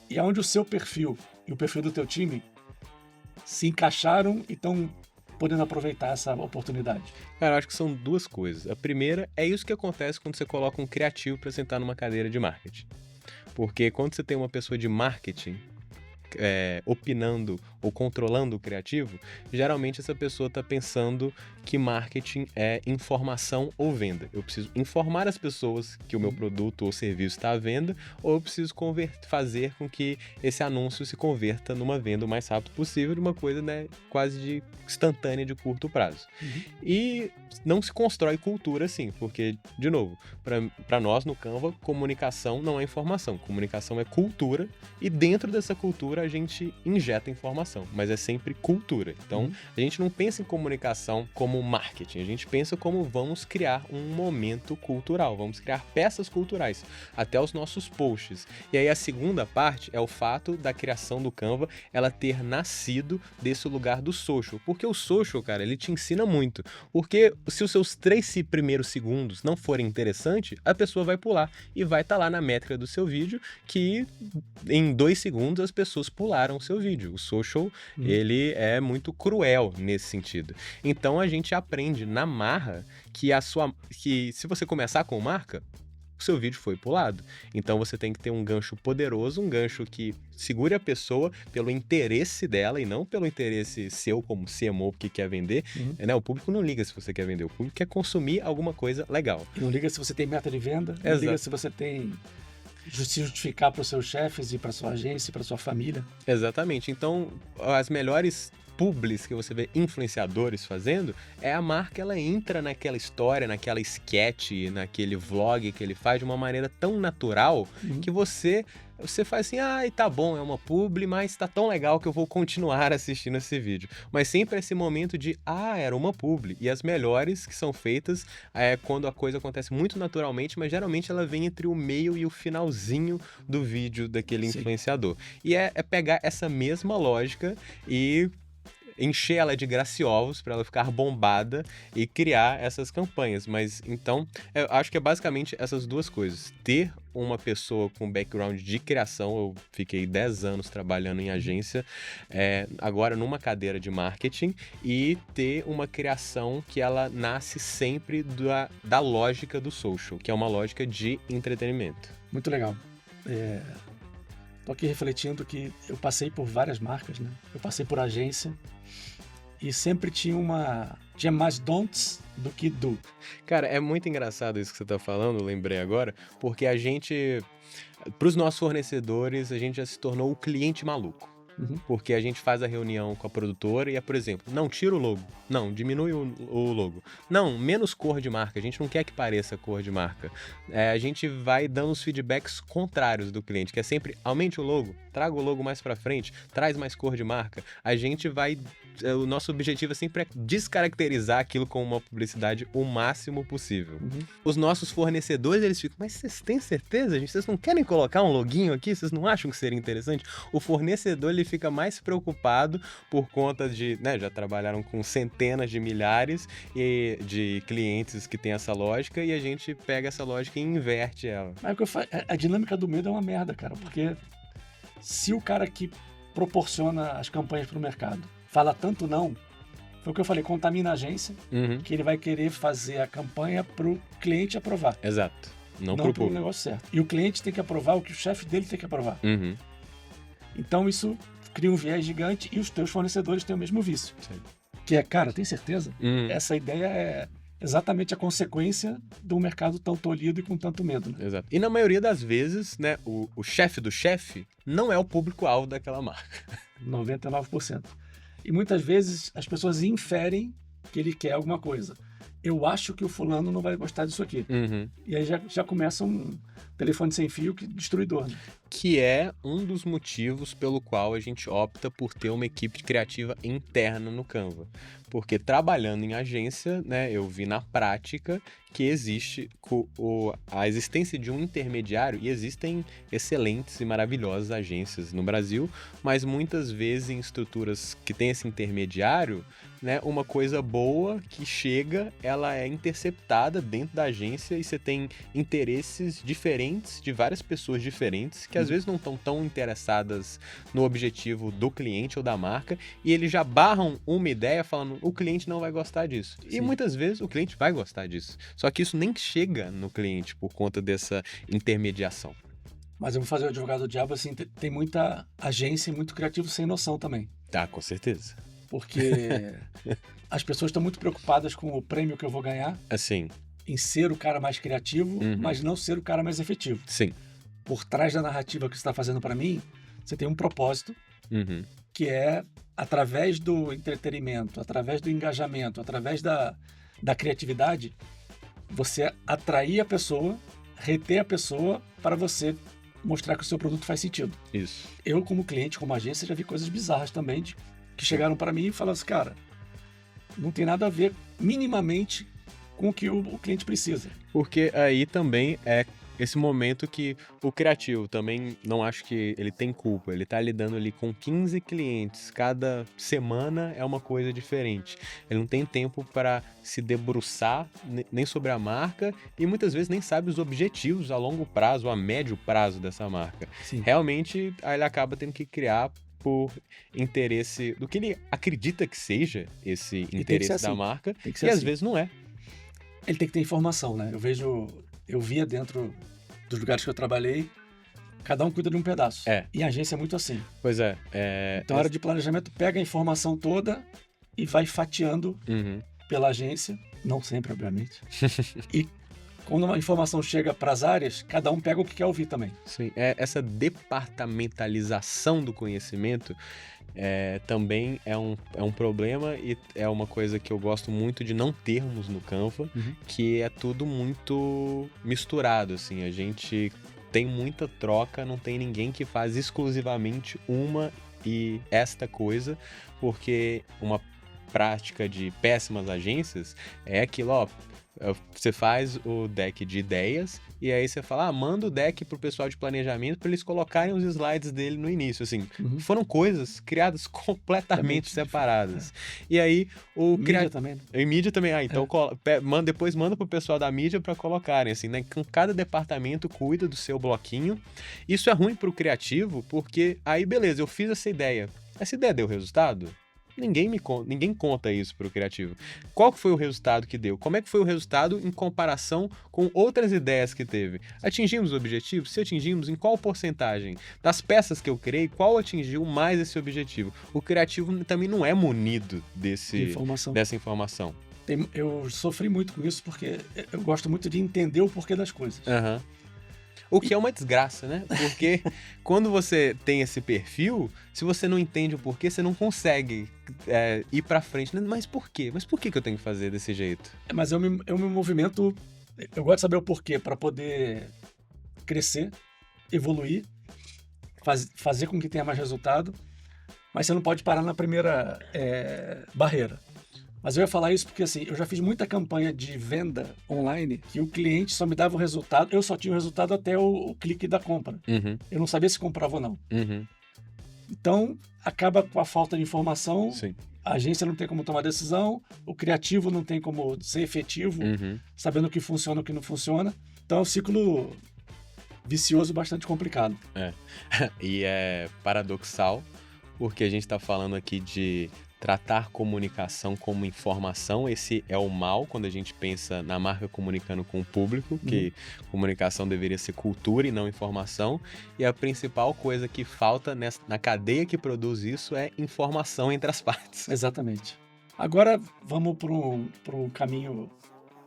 E aonde o seu perfil e o perfil do teu time se encaixaram e estão podendo aproveitar essa oportunidade? Cara, eu acho que são duas coisas. A primeira é isso que acontece quando você coloca um criativo para sentar numa cadeira de marketing. Porque quando você tem uma pessoa de marketing opinando ou controlando o criativo, geralmente essa pessoa está pensando que marketing é informação ou venda. Eu preciso informar as pessoas que o meu produto ou serviço está à venda, ou eu preciso fazer com que esse anúncio se converta numa venda o mais rápido possível, de uma coisa, né, quase de instantânea de curto prazo. E não se constrói cultura assim, porque, de novo, para nós no Canva, comunicação não é informação, comunicação é cultura, e dentro dessa cultura a gente injeta informação, mas é sempre cultura. Então, a gente não pensa em comunicação como marketing, a gente pensa como vamos criar um momento cultural, vamos criar peças culturais, até os nossos posts. E aí a segunda parte é o fato da criação do Canva, ela ter nascido desse lugar do social, porque o social, cara, ele te ensina muito, porque se os seus 3 primeiros segundos não forem interessantes, a pessoa vai pular e vai estar lá na métrica do seu vídeo que em 2 segundos as pessoas pularam o seu vídeo. O social, ele é muito cruel nesse sentido. Então a gente aprende na marra que se você começar com marca, o seu vídeo foi pro lado. Então você tem que ter um gancho poderoso, um gancho que segure a pessoa pelo interesse dela e não pelo interesse seu como CMO que quer vender. Né? O público não liga se você quer vender, o público quer consumir alguma coisa legal. E não liga se você tem meta de venda, não Exato. liga se você tem se justificar para os seus chefes e para sua agência e para sua família. Exatamente. Então, as melhores publis que você vê influenciadores fazendo, é a marca, ela entra naquela história, naquela sketch, naquele vlog que ele faz de uma maneira tão natural que você faz assim, tá bom, é uma publi, mas tá tão legal que eu vou continuar assistindo esse vídeo. Mas sempre esse momento de, era uma publi. E as melhores que são feitas é quando a coisa acontece muito naturalmente, mas geralmente ela vem entre o meio e o finalzinho do vídeo daquele influenciador. E é pegar essa mesma lógica e encher ela de graciosos para ela ficar bombada e criar essas campanhas. Mas então, eu acho que é basicamente essas duas coisas. Ter uma pessoa com background de criação, eu fiquei 10 anos trabalhando em agência, agora numa cadeira de marketing, e ter uma criação que ela nasce sempre da lógica do social, que é uma lógica de entretenimento. Muito legal. Tô aqui refletindo que eu passei por várias marcas, né? Eu passei por agência e sempre tinha mais don'ts do que do. Cara, é muito engraçado isso que você tá falando, eu lembrei agora, porque pros nossos fornecedores, a gente já se tornou o cliente maluco. Porque a gente faz a reunião com a produtora e por exemplo, não, tira o logo, não, diminui o logo, não, menos cor de marca, a gente não quer que pareça cor de marca. A gente vai dando os feedbacks contrários do cliente, que é sempre, aumente o logo, traga o logo mais pra frente, traz mais cor de marca. O nosso objetivo sempre é descaracterizar aquilo com uma publicidade o máximo possível. Os nossos fornecedores, eles ficam, mas vocês têm certeza, gente? Vocês não querem colocar um loguinho aqui? Vocês não acham que seria interessante? O fornecedor, ele fica mais preocupado por conta de, já trabalharam com centenas de milhares de clientes que têm essa lógica e a gente pega essa lógica e inverte ela. Mas o que eu falo, a dinâmica do medo é uma merda, cara, porque se o cara que proporciona as campanhas pro mercado fala tanto não, foi o que eu falei, contamina a agência, que ele vai querer fazer a campanha pro cliente aprovar. Exato. Não pro público. Negócio certo. E o cliente tem que aprovar o que o chefe dele tem que aprovar. Então isso cria um viés gigante e os teus fornecedores têm o mesmo vício. Sim. Que é, cara, tem certeza? Essa ideia é exatamente a consequência do mercado tão tolhido e com tanto medo. Né? Exato. E na maioria das vezes, né, o chefe do chefe não é o público-alvo daquela marca. 99%. E muitas vezes as pessoas inferem que ele quer alguma coisa. Eu acho que o fulano não vai gostar disso aqui. E aí já começa um telefone sem fio que destruidor. Né? Que é um dos motivos pelo qual a gente opta por ter uma equipe criativa interna no Canva. Porque trabalhando em agência, né, eu vi na prática que existe a existência de um intermediário, e existem excelentes e maravilhosas agências no Brasil, mas muitas vezes em estruturas que tem esse intermediário, né, uma coisa boa que chega, ela é interceptada dentro da agência e você tem interesses diferentes de várias pessoas diferentes que às vezes não estão tão interessadas no objetivo do cliente ou da marca, e eles já barram uma ideia falando, o cliente não vai gostar disso. Sim. E muitas vezes o cliente vai gostar disso. Só que isso nem chega no cliente por conta dessa intermediação. Mas eu vou fazer o advogado do diabo, assim, tem muita agência e muito criativo sem noção também. Tá, com certeza. Porque as pessoas estão muito preocupadas com o prêmio que eu vou ganhar. Assim. Em ser o cara mais criativo, mas não ser o cara mais efetivo. Sim. Por trás da narrativa que você está fazendo para mim, você tem um propósito, que é, através do entretenimento, através do engajamento, através da criatividade, você atrair a pessoa, reter a pessoa para você mostrar que o seu produto faz sentido. Isso. Eu, como cliente, como agência, já vi coisas bizarras também, que chegaram para mim e falaram assim, cara, não tem nada a ver minimamente com o que o cliente precisa. Porque aí também é esse momento que o criativo também, não acho que ele tem culpa, ele tá lidando ali com 15 clientes, cada semana é uma coisa diferente. Ele não tem tempo para se debruçar nem sobre a marca e muitas vezes nem sabe os objetivos a longo prazo, a médio prazo dessa marca. Sim. Realmente, aí ele acaba tendo que criar por interesse do que ele acredita que seja esse interesse da marca, e às vezes não é. Ele tem que ter informação, né? Eu via dentro dos lugares que eu trabalhei, cada um cuida de um pedaço. E a agência é muito assim. Pois é. Então, a área de planejamento pega a informação toda e vai fatiando pela agência, não sempre, obviamente. E quando uma informação chega para as áreas, cada um pega o que quer ouvir também. Sim, essa departamentalização do conhecimento também é um problema e é uma coisa que eu gosto muito de não termos no Canva, que é tudo muito misturado, assim, a gente tem muita troca, não tem ninguém que faz exclusivamente uma e esta coisa, porque uma prática de péssimas agências é aquilo, ó, você faz o deck de ideias e aí você fala, manda o deck pro pessoal de planejamento para eles colocarem os slides dele no início, assim. Foram coisas criadas completamente separadas. E aí mídia também, né? E mídia também, então depois manda pro pessoal da mídia para colocarem, assim, né? Cada departamento cuida do seu bloquinho. Isso é ruim pro criativo, porque aí beleza, eu fiz essa ideia. Essa ideia deu resultado? Ninguém conta isso pro criativo. Qual que foi o resultado que deu? Como é que foi o resultado em comparação com outras ideias que teve? Atingimos o objetivo? Se atingimos, em qual porcentagem? Das peças que eu criei, qual atingiu mais esse objetivo? O criativo também não é munido dessa informação. Eu sofri muito com isso porque eu gosto muito de entender o porquê das coisas. O que é uma desgraça, né? Porque quando você tem esse perfil, se você não entende o porquê, você não consegue ir pra frente. Mas por quê? Mas por que eu tenho que fazer desse jeito? Mas eu me movimento... Eu gosto de saber o porquê para poder crescer, evoluir, fazer com que tenha mais resultado. Mas você não pode parar na primeira barreira. Mas eu ia falar isso porque, assim, eu já fiz muita campanha de venda online que o cliente só me dava o resultado, eu só tinha o resultado até o clique da compra. Eu não sabia se comprava ou não. Então, acaba com a falta de informação, a agência não tem como tomar decisão, o criativo não tem como ser efetivo, sabendo o que funciona e o que não funciona. Então, é um ciclo vicioso bastante complicado. E é paradoxal, porque a gente está falando aqui de tratar comunicação como informação. Esse é o mal quando a gente pensa na marca comunicando com o público, que comunicação deveria ser cultura e não informação. E a principal coisa que falta na cadeia que produz isso é informação entre as partes. Exatamente. Agora vamos para um caminho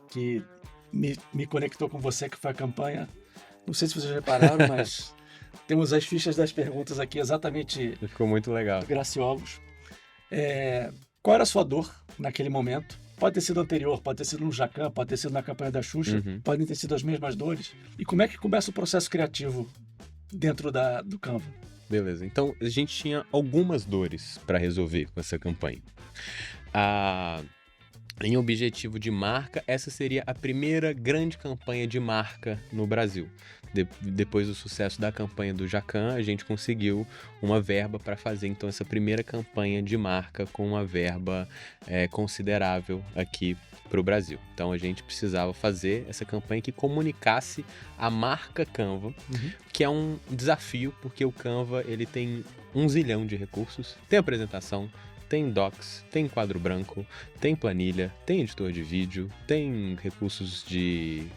que me conectou com você, que foi a campanha. Não sei se vocês repararam, mas temos as fichas das perguntas aqui exatamente. Ficou muito legal. Graciovos. Qual era a sua dor naquele momento? Pode ter sido anterior, pode ter sido no Jacquin, pode ter sido na campanha da Xuxa, podem ter sido as mesmas dores. E como é que começa o processo criativo dentro do Canva? Beleza, então a gente tinha algumas dores para resolver com essa campanha. Em objetivo de marca, essa seria a primeira grande campanha de marca no Brasil. Depois do sucesso da campanha do Jacquin, a gente conseguiu uma verba para fazer então essa primeira campanha de marca com uma verba considerável aqui para o Brasil. Então a gente precisava fazer essa campanha que comunicasse a marca Canva, que é um desafio, porque o Canva ele tem 1 zilhão de recursos, tem apresentação, tem docs, tem quadro branco, tem planilha, tem editor de vídeo, tem recursos de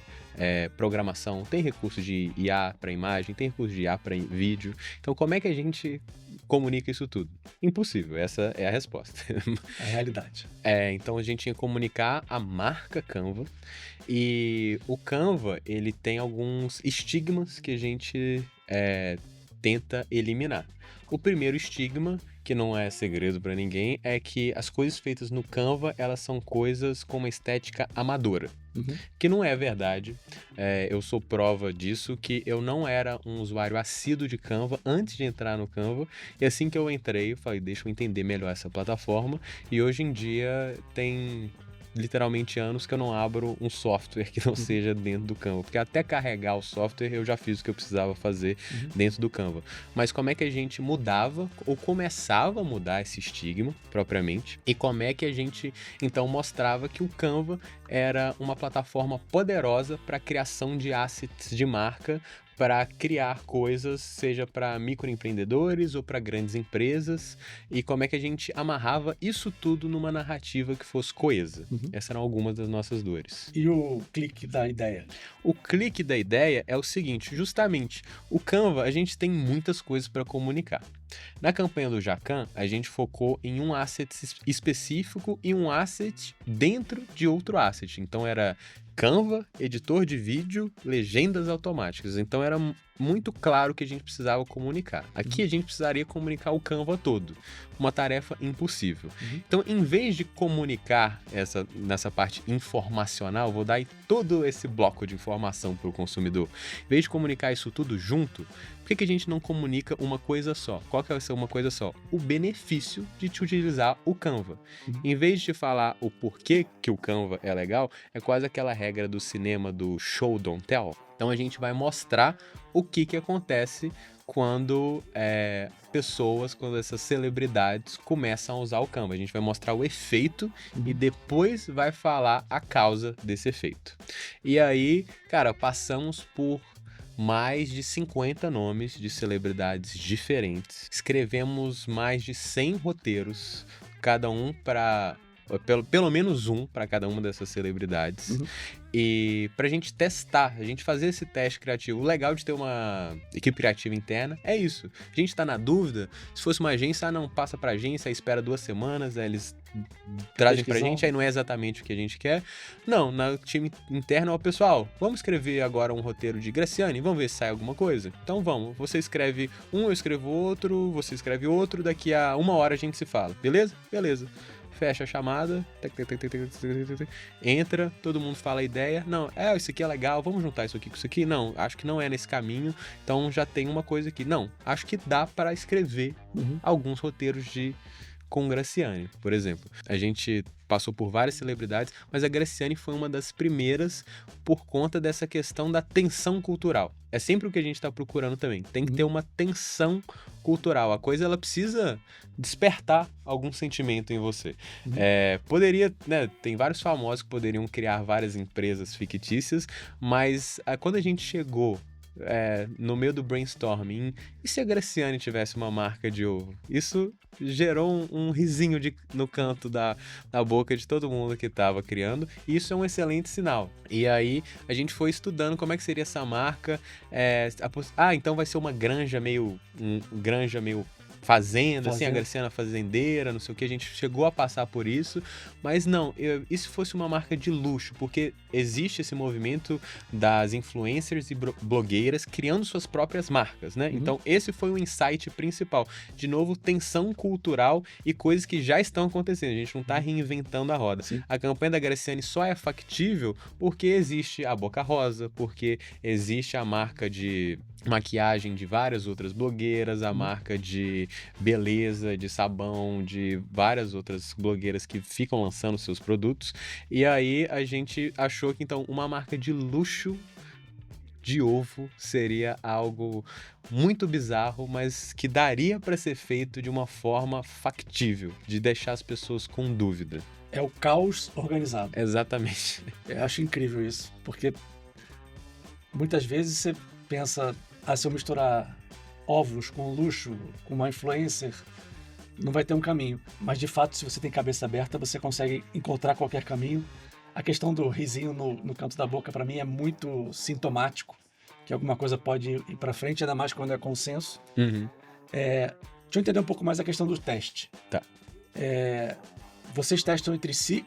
programação, tem recursos de IA para imagem, tem recursos de IA para vídeo. Então, como é que a gente comunica isso tudo? Impossível, essa é a resposta. É a realidade. Então, a gente tinha que comunicar a marca Canva, e o Canva, ele tem alguns estigmas que a gente tenta eliminar. O primeiro estigma, que não é segredo para ninguém, é que as coisas feitas no Canva, elas são coisas com uma estética amadora. Que não é verdade. Eu sou prova disso, que eu não era um usuário assíduo de Canva antes de entrar no Canva, e assim que eu entrei, eu falei, deixa eu entender melhor essa plataforma, e hoje em dia tem literalmente anos que eu não abro um software que não seja dentro do Canva, porque até carregar o software eu já fiz o que eu precisava fazer dentro do Canva. Mas como é que a gente mudava ou começava a mudar esse estigma propriamente, e como é que a gente então mostrava que o Canva era uma plataforma poderosa para a criação de assets de marca, para criar coisas, seja para microempreendedores ou para grandes empresas, e como é que a gente amarrava isso tudo numa narrativa que fosse coesa. Essas eram algumas das nossas dores. E o clique da ideia? O clique da ideia é o seguinte, justamente, o Canva, a gente tem muitas coisas para comunicar. Na campanha do Jacan, a gente focou em um asset específico e um asset dentro de outro asset. Então era Canva, editor de vídeo, legendas automáticas. Então era muito claro que a gente precisava comunicar. Aqui a gente precisaria comunicar o Canva todo. Uma tarefa impossível. Então, em vez de comunicar nessa parte informacional, vou dar aí todo esse bloco de informação para o consumidor. Em vez de comunicar isso tudo junto, por que a gente não comunica uma coisa só? Qual que vai ser uma coisa só? O benefício de te utilizar o Canva. Em vez de falar o porquê que o Canva é legal, é quase aquela regra do cinema do show don't tell. Então a gente vai mostrar o que acontece quando quando essas celebridades começam a usar o Canva. A gente vai mostrar o efeito e depois vai falar a causa desse efeito. E aí, cara, passamos por mais de 50 nomes de celebridades diferentes. Escrevemos mais de 100 roteiros, cada um para... Pelo menos um para cada uma dessas celebridades. E pra gente testar, a gente fazer esse teste criativo. O legal de ter uma equipe criativa interna é isso. A gente tá na dúvida, se fosse uma agência, não, passa pra agência, aí espera 2 semanas, aí eles trazem pra gente, aí não é exatamente o que a gente quer. Não, no time interno, pessoal, vamos escrever agora um roteiro de Graciane, vamos ver se sai alguma coisa? Então vamos, você escreve um, eu escrevo outro, você escreve outro, daqui a 1 hora a gente se fala, beleza? Beleza. Fecha a chamada, entra, todo mundo fala a ideia. Não, isso aqui é legal, vamos juntar isso aqui com isso aqui? Não, acho que não é nesse caminho, então já tem uma coisa aqui. Não, acho que dá para escrever alguns roteiros com Graciane, por exemplo. A gente passou por várias celebridades, mas a Graciane foi uma das primeiras por conta dessa questão da tensão cultural. É sempre o que a gente está procurando também. Tem que ter uma tensão cultural. A coisa, ela precisa despertar algum sentimento em você. Poderia, né, tem vários famosos que poderiam criar várias empresas fictícias, mas quando a gente chegou no meio do brainstorming, e se a Graciane tivesse uma marca de ovo? Isso gerou um risinho no canto da boca de todo mundo que estava criando, e isso é um excelente sinal. E aí a gente foi estudando como é que seria essa marca. Então vai ser uma granja meio fazenda, assim, a Graciana fazendeira, não sei o que, a gente chegou a passar por isso, mas não, e se fosse uma marca de luxo, porque existe esse movimento das influencers e blogueiras criando suas próprias marcas, né? Então esse foi o insight principal. De novo, tensão cultural e coisas que já estão acontecendo, a gente não tá reinventando a roda. Sim. A campanha da Graciane só é factível porque existe a Boca Rosa, porque existe a marca de maquiagem de várias outras blogueiras, a marca de beleza, de sabão, de várias outras blogueiras que ficam lançando seus produtos. E aí a gente achou que então uma marca de luxo de ovo seria algo muito bizarro, mas que daria para ser feito de uma forma factível, de deixar as pessoas com dúvida. É o caos organizado. Exatamente. Eu acho incrível isso, porque muitas vezes você pensa, se eu misturar ovos com luxo, com uma influencer, não vai ter um caminho. Mas, de fato, se você tem cabeça aberta, você consegue encontrar qualquer caminho. A questão do risinho no canto da boca, para mim, é muito sintomático, que alguma coisa pode ir para frente, ainda mais quando é consenso. Deixa eu entender um pouco mais a questão do teste. Tá. Vocês testam entre si?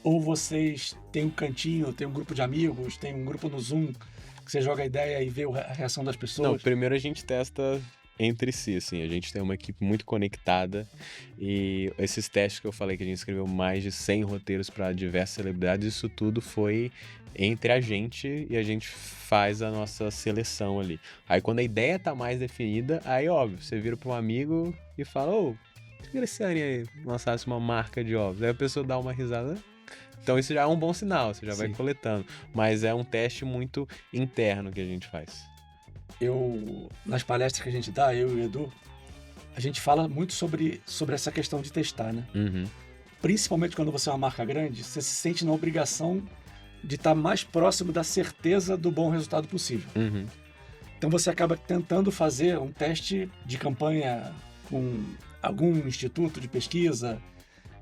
Ou vocês têm um cantinho, tem um grupo de amigos, tem um grupo no Zoom, que você joga a ideia e vê a reação das pessoas? Não, primeiro a gente testa entre si, assim, a gente tem uma equipe muito conectada e esses testes que eu falei que a gente escreveu mais de 100 roteiros para diversas celebridades, isso tudo foi entre a gente e a gente faz a nossa seleção ali. Aí quando a ideia tá mais definida, aí óbvio, você vira para um amigo e fala, se a Graciane aí lançasse uma marca de ovos, aí a pessoa dá uma risada. Então isso já é um bom sinal, você já vai coletando. Mas é um teste muito interno que a gente faz. Nas palestras que a gente dá, eu e o Edu, a gente fala muito sobre essa questão de testar, né? Principalmente quando você é uma marca grande, você se sente na obrigação de estar mais próximo da certeza do bom resultado possível. Então você acaba tentando fazer um teste de campanha com algum instituto de pesquisa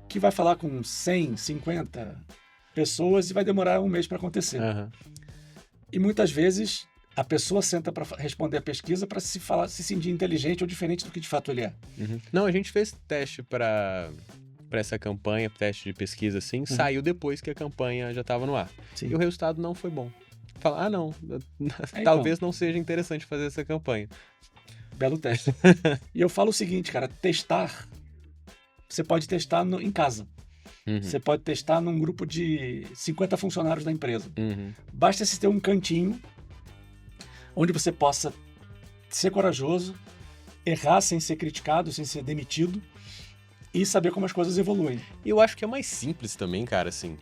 que vai falar com 100, 50 pessoas e vai demorar um mês para acontecer. Aham. E muitas vezes a pessoa senta para responder a pesquisa para se sentir inteligente ou diferente do que de fato ele é. Uhum. Não, a gente fez teste para essa campanha, teste de pesquisa assim, saiu depois que a campanha já estava no ar. Sim. E o resultado não foi bom. Fala, não, então. talvez não seja interessante fazer essa campanha. Belo teste. E eu falo o seguinte, cara, testar, você pode testar em casa. Uhum. Você pode testar num grupo de 50 funcionários da empresa. Uhum. Basta você ter um cantinho onde você possa ser corajoso, errar sem ser criticado, sem ser demitido e saber como as coisas evoluem. E eu acho que é mais simples também, cara, assim.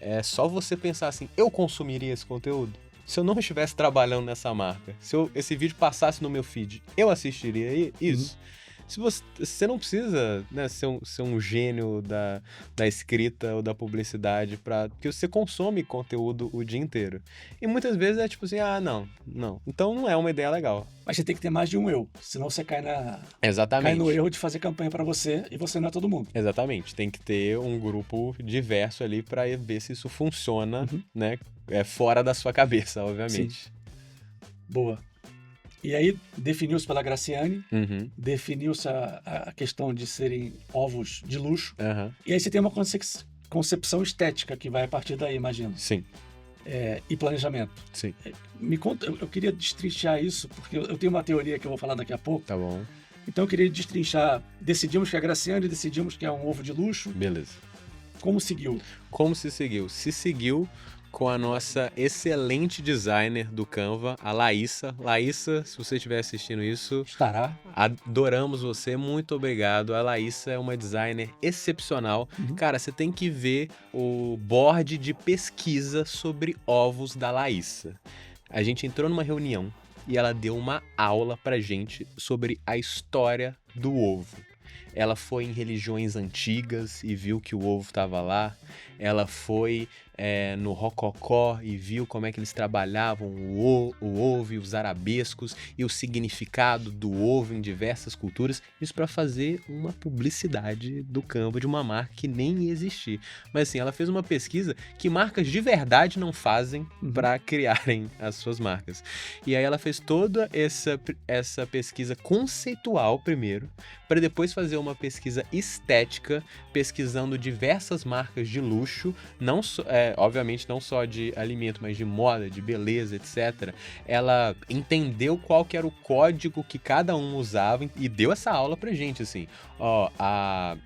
É só você pensar assim, eu consumiria esse conteúdo? Se eu não estivesse trabalhando nessa marca, se esse vídeo passasse no meu feed, eu assistiria isso? Se você não precisa, né, ser um gênio da escrita ou da publicidade, porque você consome conteúdo o dia inteiro. E muitas vezes é tipo assim, não. Então não é uma ideia legal. Mas você tem que ter mais de um eu, senão você cai Exatamente. no erro de fazer campanha para você e você não é todo mundo. Exatamente. Tem que ter um grupo diverso ali para ver se isso funciona, né, fora da sua cabeça, obviamente. Sim. Boa. E aí definiu-se pela Graciane, definiu-se a questão de serem ovos de luxo, e aí você tem uma concepção estética que vai a partir daí, imagino. Sim. E planejamento. Sim. Me conta, eu queria destrinchar isso, porque eu tenho uma teoria que eu vou falar daqui a pouco. Tá bom. Então eu queria destrinchar, decidimos que é a Graciane, decidimos que é um ovo de luxo. Beleza. Como seguiu? Como se seguiu? Se seguiu com a nossa excelente designer do Canva, a Laísa. Laísa, se você estiver assistindo isso... Estará. Adoramos você, muito obrigado. A Laísa é uma designer excepcional. Cara, você tem que ver o board de pesquisa sobre ovos da Laísa. A gente entrou numa reunião e ela deu uma aula pra gente sobre a história do ovo. Ela foi em religiões antigas e viu que o ovo estava lá. Ela foi no Rococó e viu como é que eles trabalhavam o ovo e os arabescos e o significado do ovo em diversas culturas. Isso para fazer uma publicidade do Canva de uma marca que nem ia existir. Mas assim, ela fez uma pesquisa que marcas de verdade não fazem para criarem as suas marcas. E aí ela fez toda essa pesquisa conceitual primeiro, para depois fazer uma pesquisa estética, pesquisando diversas marcas de luxo, obviamente não só de alimento, mas de moda, de beleza, etc. Ela entendeu qual que era o código que cada um usava e deu essa aula pra gente, assim.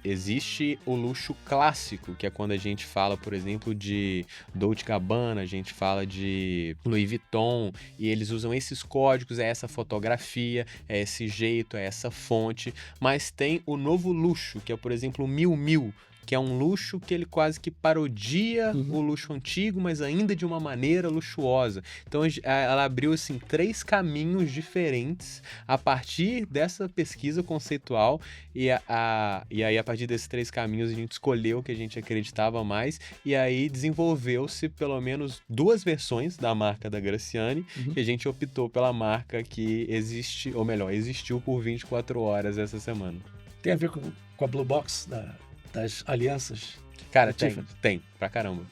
Existe o luxo clássico, que é quando a gente fala, por exemplo, de Dolce & Gabbana, a gente fala de Louis Vuitton, e eles usam esses códigos, é essa fotografia, é esse jeito, é essa fonte, mas tem o novo luxo, que é, por exemplo, o Miu Miu, que é um luxo que ele quase que parodia o luxo antigo, mas ainda de uma maneira luxuosa. Então ela abriu assim 3 caminhos diferentes a partir dessa pesquisa conceitual e aí a partir desses 3 caminhos a gente escolheu o que a gente acreditava mais e aí desenvolveu-se pelo menos 2 versões da marca da Graciane e a gente optou pela marca que existe, ou melhor, existiu por 24 horas essa semana. Tem a ver com a Blue Box das alianças? Cara, tem, pra caramba.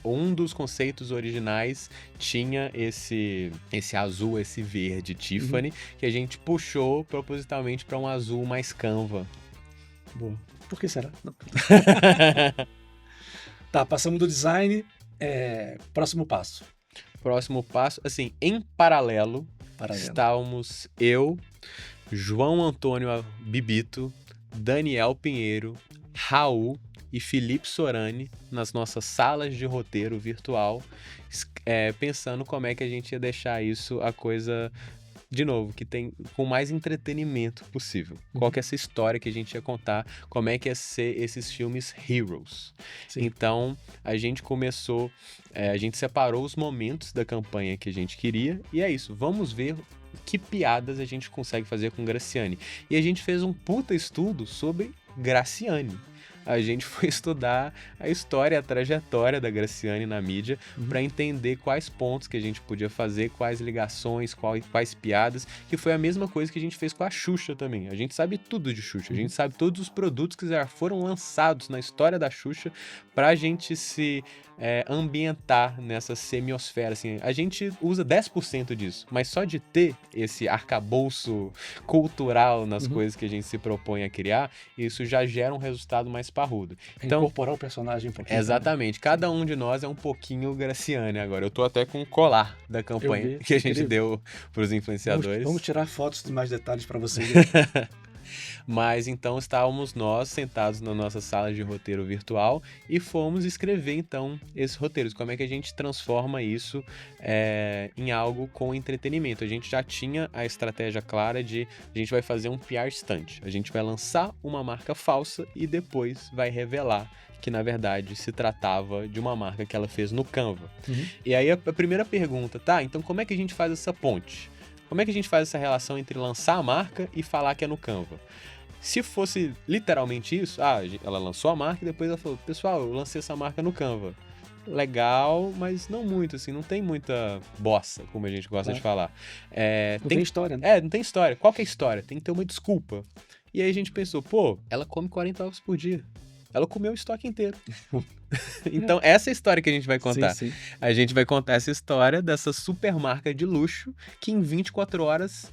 Um dos conceitos originais tinha esse azul, esse verde Tiffany, que a gente puxou propositalmente pra um azul mais Canva. Boa. Por que será? Não. Tá, passamos do design. Próximo passo. Próximo passo, assim, em paralelo. Estávamos eu, João Antônio Bibito, Daniel Pinheiro, Raul e Felipe Sorani nas nossas salas de roteiro virtual, pensando como é que a gente ia deixar isso a coisa, de novo, que tem com mais entretenimento possível. Qual que é essa história que a gente ia contar, como é que ia ser esses filmes Heroes. Sim. Então, a gente começou, a gente separou os momentos da campanha que a gente queria, e é isso, vamos ver que piadas a gente consegue fazer com Graciane. E a gente fez um puta estudo sobre Graciane. a gente foi estudar a história, a trajetória da Graciane na mídia, para entender quais pontos que a gente podia fazer, quais ligações, quais piadas, que foi a mesma coisa que a gente fez com a Xuxa também. A gente sabe tudo de Xuxa, a gente sabe todos os produtos que já foram lançados na história da Xuxa pra gente se ambientar nessa semiosfera, assim. A gente usa 10% disso, mas só de ter esse arcabouço cultural nas coisas que a gente se propõe a criar, isso já gera um resultado mais parrudo. Então, incorporar o personagem um pouquinho. Exatamente. Cada um de nós é um pouquinho Graciane agora. Eu tô até com o colar da campanha que a gente deu pros influenciadores. Vamos tirar fotos de mais detalhes para vocês. Mas então estávamos nós sentados na nossa sala de roteiro virtual e fomos escrever então esses roteiros. Como é que a gente transforma isso em algo com entretenimento? A gente já tinha a estratégia clara de a gente vai fazer um PR stunt. A gente vai lançar uma marca falsa e depois vai revelar que na verdade se tratava de uma marca que ela fez no Canva. E aí a primeira pergunta, tá, então como é que a gente faz essa ponte? Como é que a gente faz essa relação entre lançar a marca e falar que é no Canva? Se fosse literalmente isso, ela lançou a marca e depois ela falou, pessoal, eu lancei essa marca no Canva. Legal, mas não muito, assim, não tem muita bossa, como a gente gosta de falar. Não tem história, né? Não tem história. Qual que é a história? Tem que ter uma desculpa. E aí a gente pensou, ela come 40 ovos por dia. Ela comeu o estoque inteiro. Então, essa é a história que a gente vai contar. Sim. A gente vai contar essa história dessa super marca de luxo que em 24 horas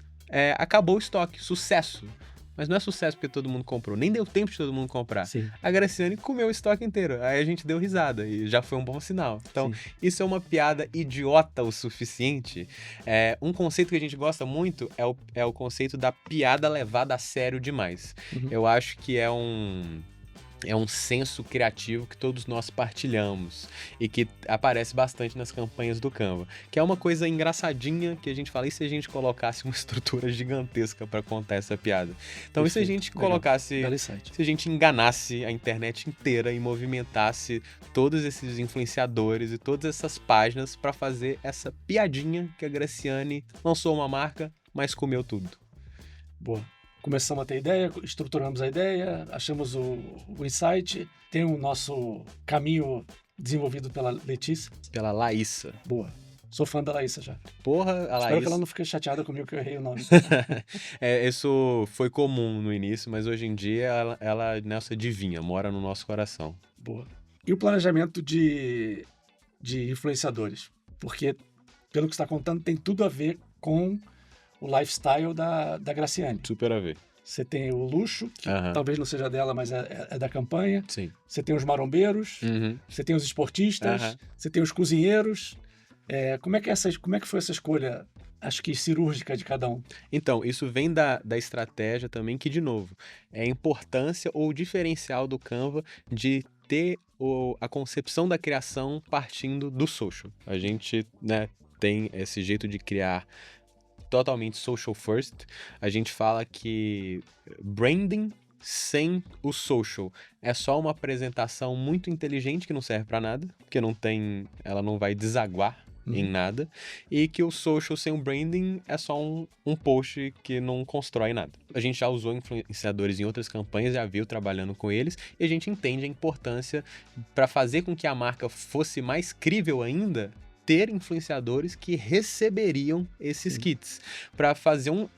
acabou o estoque. Sucesso. Mas não é sucesso porque todo mundo comprou. Nem deu tempo de todo mundo comprar. Sim. A Graciane comeu o estoque inteiro. Aí a gente deu risada e já foi um bom sinal. Então, isso é uma piada idiota o suficiente. Um conceito que a gente gosta muito é o conceito da piada levada a sério demais. Eu acho que é um senso criativo que todos nós partilhamos e que aparece bastante nas campanhas do Canva, que é uma coisa engraçadinha que a gente fala, e se a gente colocasse uma estrutura gigantesca para contar essa piada? Então, e se a gente colocasse, se a gente enganasse a internet inteira e movimentasse todos esses influenciadores e todas essas páginas para fazer essa piadinha que a Graciane lançou uma marca, mas comeu tudo. Boa. Começamos a ter ideia, estruturamos a ideia, achamos o insight, tem o nosso caminho desenvolvido pela Letícia. Pela Laísa. Boa. Sou fã da Laísa já. Porra, a Laísa... Espero que ela não fique chateada comigo que eu errei o nome. Isso foi comum no início, mas hoje em dia ela é nossa divinha, mora no nosso coração. Boa. E o planejamento de influenciadores? Porque, pelo que você está contando, tem tudo a ver com o lifestyle da Graciane. Super a ver. Você tem o luxo, que talvez não seja dela, mas é da campanha. Sim. Você tem os marombeiros, você tem os esportistas, você tem os cozinheiros. Como é que foi essa escolha, acho que cirúrgica de cada um? Então, isso vem da estratégia também, que, de novo, é a importância ou o diferencial do Canva de ter a concepção da criação partindo do social. A gente, tem esse jeito de criar totalmente social first. A gente fala que branding sem o social é só uma apresentação muito inteligente que não serve para nada, porque ela não vai desaguar em nada, e que o social sem o branding é só um post que não constrói nada. A gente já usou influenciadores em outras campanhas, já viu trabalhando com eles, e a gente entende a importância para fazer com que a marca fosse mais crível ainda, ter influenciadores que receberiam esses kits, para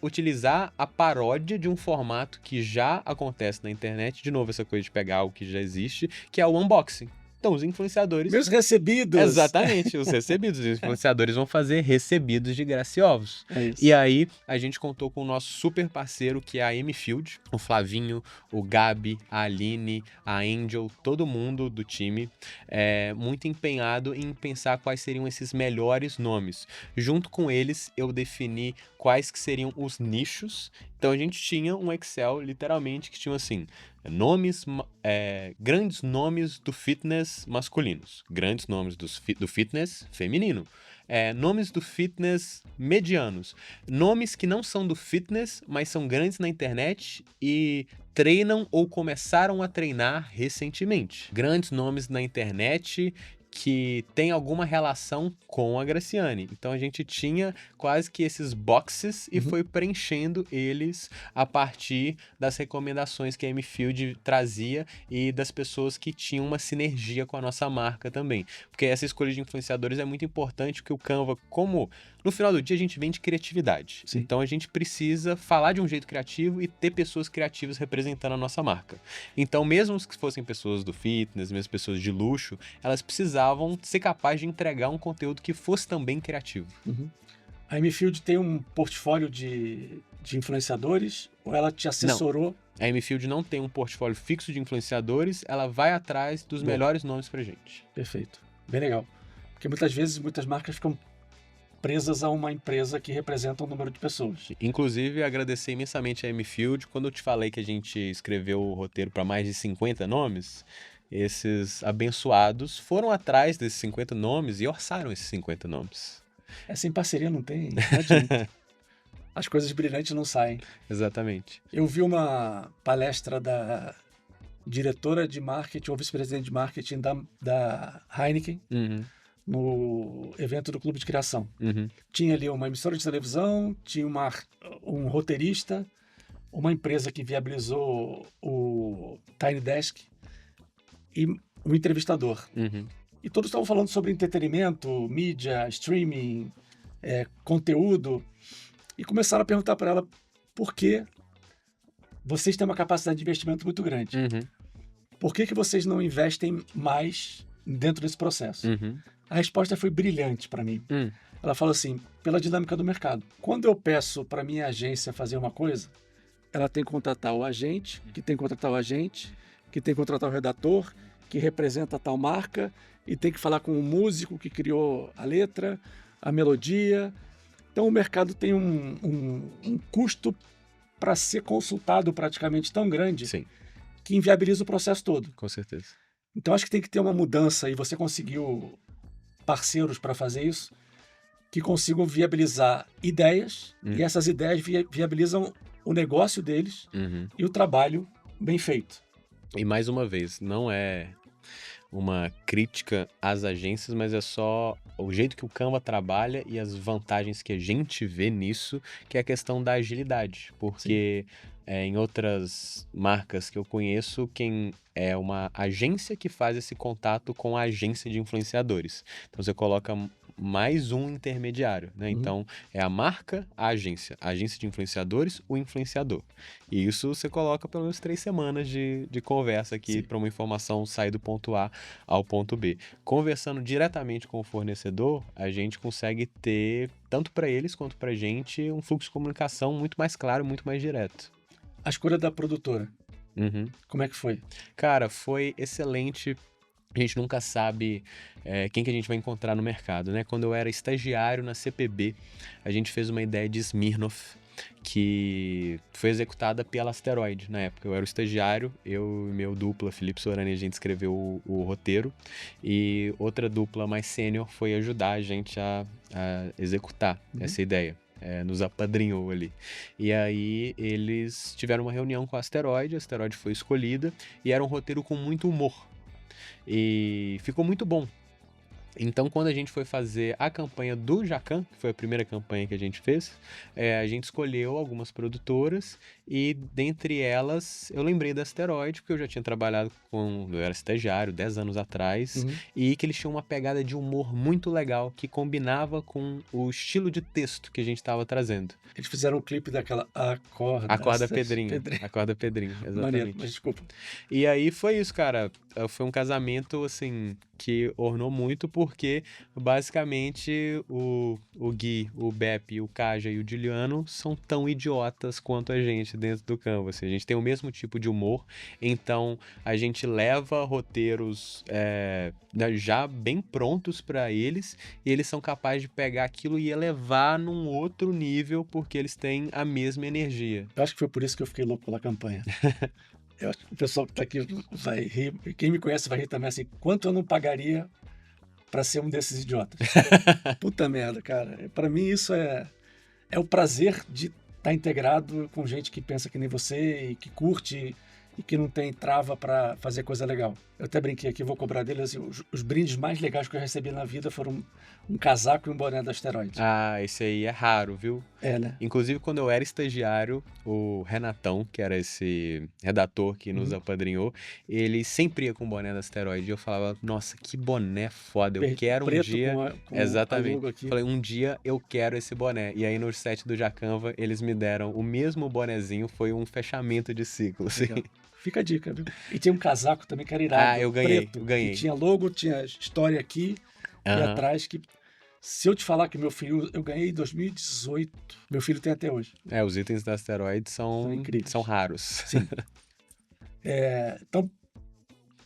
utilizar a paródia de um formato que já acontece na internet, de novo essa coisa de pegar algo que já existe, que é o unboxing. Então, os influenciadores... Meus recebidos! Exatamente, os recebidos. Os influenciadores vão fazer recebidos de Graça e Ovos. É isso. E aí, a gente contou com o nosso super parceiro, que é a M-Field, o Flavinho, o Gabi, a Aline, a Angel, todo mundo do time, muito empenhado em pensar quais seriam esses melhores nomes. Junto com eles, eu defini quais que seriam os nichos. Então, a gente tinha um Excel, literalmente, que tinha assim... grandes nomes do fitness masculinos, grandes nomes do fitness feminino, nomes do fitness medianos, nomes que não são do fitness, mas são grandes na internet e treinam ou começaram a treinar recentemente, grandes nomes na internet que tem alguma relação com a Graciane. Então a gente tinha quase que esses boxes e foi preenchendo eles a partir das recomendações que a M-Field trazia e das pessoas que tinham uma sinergia com a nossa marca também. Porque essa escolha de influenciadores é muito importante, porque o Canva, como no final do dia a gente vende criatividade. Sim. Então a gente precisa falar de um jeito criativo e ter pessoas criativas representando a nossa marca. Então mesmo que fossem pessoas do fitness, mesmo pessoas de luxo, elas precisavam ser capazes de entregar um conteúdo que fosse também criativo. A M-Field tem um portfólio de influenciadores ou ela te assessorou? A M-Field não tem um portfólio fixo de influenciadores, ela vai atrás dos melhores nomes pra gente. Perfeito. Bem legal. Porque muitas vezes, muitas marcas ficam presas a uma empresa que representa um número de pessoas. Inclusive, agradecer imensamente a M-Field. Quando eu te falei que a gente escreveu o roteiro para mais de 50 nomes, esses abençoados foram atrás desses 50 nomes e orçaram esses 50 nomes. Sem parceria não tem, não adianta. As coisas brilhantes não saem. Exatamente. Eu vi uma palestra da diretora de marketing ou vice-presidente de marketing da Heineken no evento do Clube de Criação. Tinha ali uma emissora de televisão, tinha um roteirista, uma empresa que viabilizou o Tiny Desk e um entrevistador. E todos estavam falando sobre entretenimento, mídia, streaming, conteúdo. E começaram a perguntar para ela por que vocês têm uma capacidade de investimento muito grande. Por que vocês não investem mais dentro desse processo? A resposta foi brilhante para mim. Ela falou assim, pela dinâmica do mercado. Quando eu peço para minha agência fazer uma coisa, ela tem que contratar o agente, que tem que contratar o agente, que tem que contratar o redator, que representa tal marca, e tem que falar com o músico que criou a letra, a melodia. Então o mercado tem um custo para ser consultado praticamente tão grande que inviabiliza o processo todo. Com certeza. Então acho que tem que ter uma mudança, e você conseguiu parceiros para fazer isso, que consigam viabilizar ideias, e essas ideias viabilizam o negócio deles e o trabalho bem feito. E mais uma vez, não é uma crítica às agências, mas é só o jeito que o Canva trabalha e as vantagens que a gente vê nisso, que é a questão da agilidade. Porque em outras marcas que eu conheço, quem é uma agência que faz esse contato com a agência de influenciadores. Então você coloca mais um intermediário, né? Então, é a marca, a agência de influenciadores, o influenciador. E isso você coloca pelo menos 3 semanas de conversa aqui para uma informação sair do ponto A ao ponto B. Conversando diretamente com o fornecedor, a gente consegue ter, tanto para eles quanto para a gente, um fluxo de comunicação muito mais claro, muito mais direto. A escolha da produtora, como é que foi? Cara, foi excelente. A gente nunca sabe quem que a gente vai encontrar no mercado, né? Quando eu era estagiário na CPB, a gente fez uma ideia de Smirnoff, que foi executada pela Asteroid na época. Eu era o estagiário, eu e meu dupla, Felipe Sorani, a gente escreveu o roteiro, e outra dupla mais sênior foi ajudar a gente a executar essa ideia. Nos apadrinhou ali. E aí eles tiveram uma reunião com a Asteroid foi escolhida, e era um roteiro com muito humor. E ficou muito bom. Então, quando a gente foi fazer a campanha do Jacan, que foi a primeira campanha que a gente fez, a gente escolheu algumas produtoras, e dentre elas eu lembrei da Asteroid, porque eu já tinha trabalhado eu era estagiário 10 anos atrás, e que eles tinham uma pegada de humor muito legal, que combinava com o estilo de texto que a gente estava trazendo. Eles fizeram um clipe daquela Acorda Pedrinho. Acorda Pedrinho, exatamente. Maneiro, mas desculpa. E aí foi isso, cara. Foi um casamento, assim, que ornou muito, porque basicamente o Gui, o Beppe, o Kaja e o Juliano são tão idiotas quanto a gente dentro do Canva. Assim, a gente tem o mesmo tipo de humor, então a gente leva roteiros já bem prontos para eles, e eles são capazes de pegar aquilo e elevar num outro nível, porque eles têm a mesma energia. Eu acho que foi por isso que eu fiquei louco pela campanha. Eu acho que o pessoal que tá aqui vai rir, e quem me conhece vai rir também, assim, quanto eu não pagaria para ser um desses idiotas? Puta merda, cara. Para mim isso é o prazer de estar integrado com gente que pensa que nem você e que curte e que não tem trava para fazer coisa legal. Eu até brinquei aqui, vou cobrar dele, assim, os brindes mais legais que eu recebi na vida foram um casaco e um boné da Asteroid. Ah, esse aí é raro, viu? É, né? Inclusive, quando eu era estagiário, o Renatão, que era esse redator que nos apadrinhou, ele sempre ia com o boné da Asteroid. E eu falava, nossa, que boné foda, eu quero um Preto dia... com Exatamente. a logo aqui. Falei, um dia eu quero esse boné. E aí, no set do Jacanva, eles me deram o mesmo bonezinho, foi um fechamento de ciclo, assim. Legal. Fica a dica, viu? E tinha um casaco também que era irado. Ah, eu ganhei, preto, eu ganhei. que tinha logo, tinha história aqui e atrás, que se eu te falar que meu filho, eu ganhei em 2018, meu filho tem até hoje. É, os itens da Asteroid São incríveis. são raros. Sim. Então,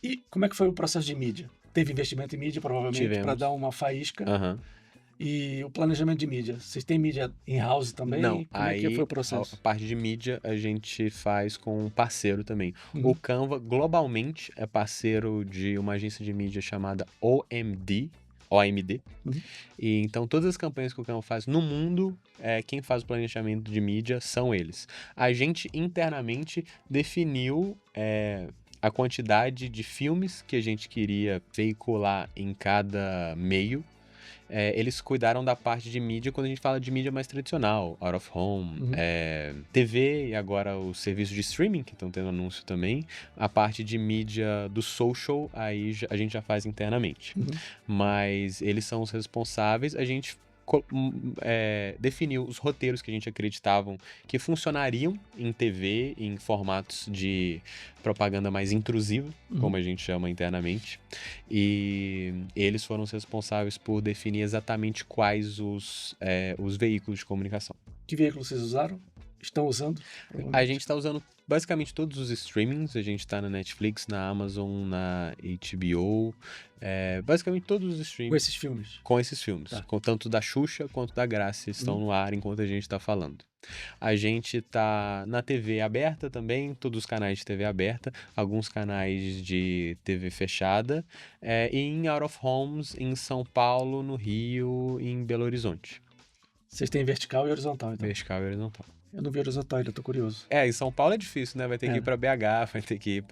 e como é que foi o processo de mídia? Teve investimento em mídia, provavelmente, para dar uma faísca. Aham. E o planejamento de mídia? Vocês têm mídia in-house também? Não, Como é que foi o processo? A parte de mídia a gente faz com um parceiro também. O Canva, globalmente, é parceiro de uma agência de mídia chamada OMD. E então todas as campanhas que o Canva faz no mundo, quem faz o planejamento de mídia são eles. A gente internamente definiu a quantidade de filmes que a gente queria veicular em cada meio. Eles cuidaram da parte de mídia quando a gente fala de mídia mais tradicional, out of home, TV e agora os serviços de streaming que estão tendo anúncio também. A parte de mídia do social, aí a gente já faz internamente. Mas eles são os responsáveis, a gente definiu os roteiros que a gente acreditavam que funcionariam em TV, em formatos de propaganda mais intrusiva, como a gente chama internamente. E eles foram os responsáveis por definir exatamente quais os veículos de comunicação. Que veículos vocês usaram? Estão usando? A gente está usando basicamente todos os streamings. A gente está na Netflix, na Amazon, na HBO. Basicamente todos os streamings. Com esses filmes? Com esses filmes. Tá. Tanto da Xuxa quanto da Graça estão no ar enquanto a gente está falando. A gente tá na TV aberta também, todos os canais de TV aberta, alguns canais de TV fechada, e em out of homes em São Paulo, no Rio e em Belo Horizonte. Vocês têm vertical e horizontal, então? Vertical e horizontal. Eu não vi horizontal ainda, tô curioso. Em São Paulo é difícil, né? Vai ter que ir pra BH, vai ter que ir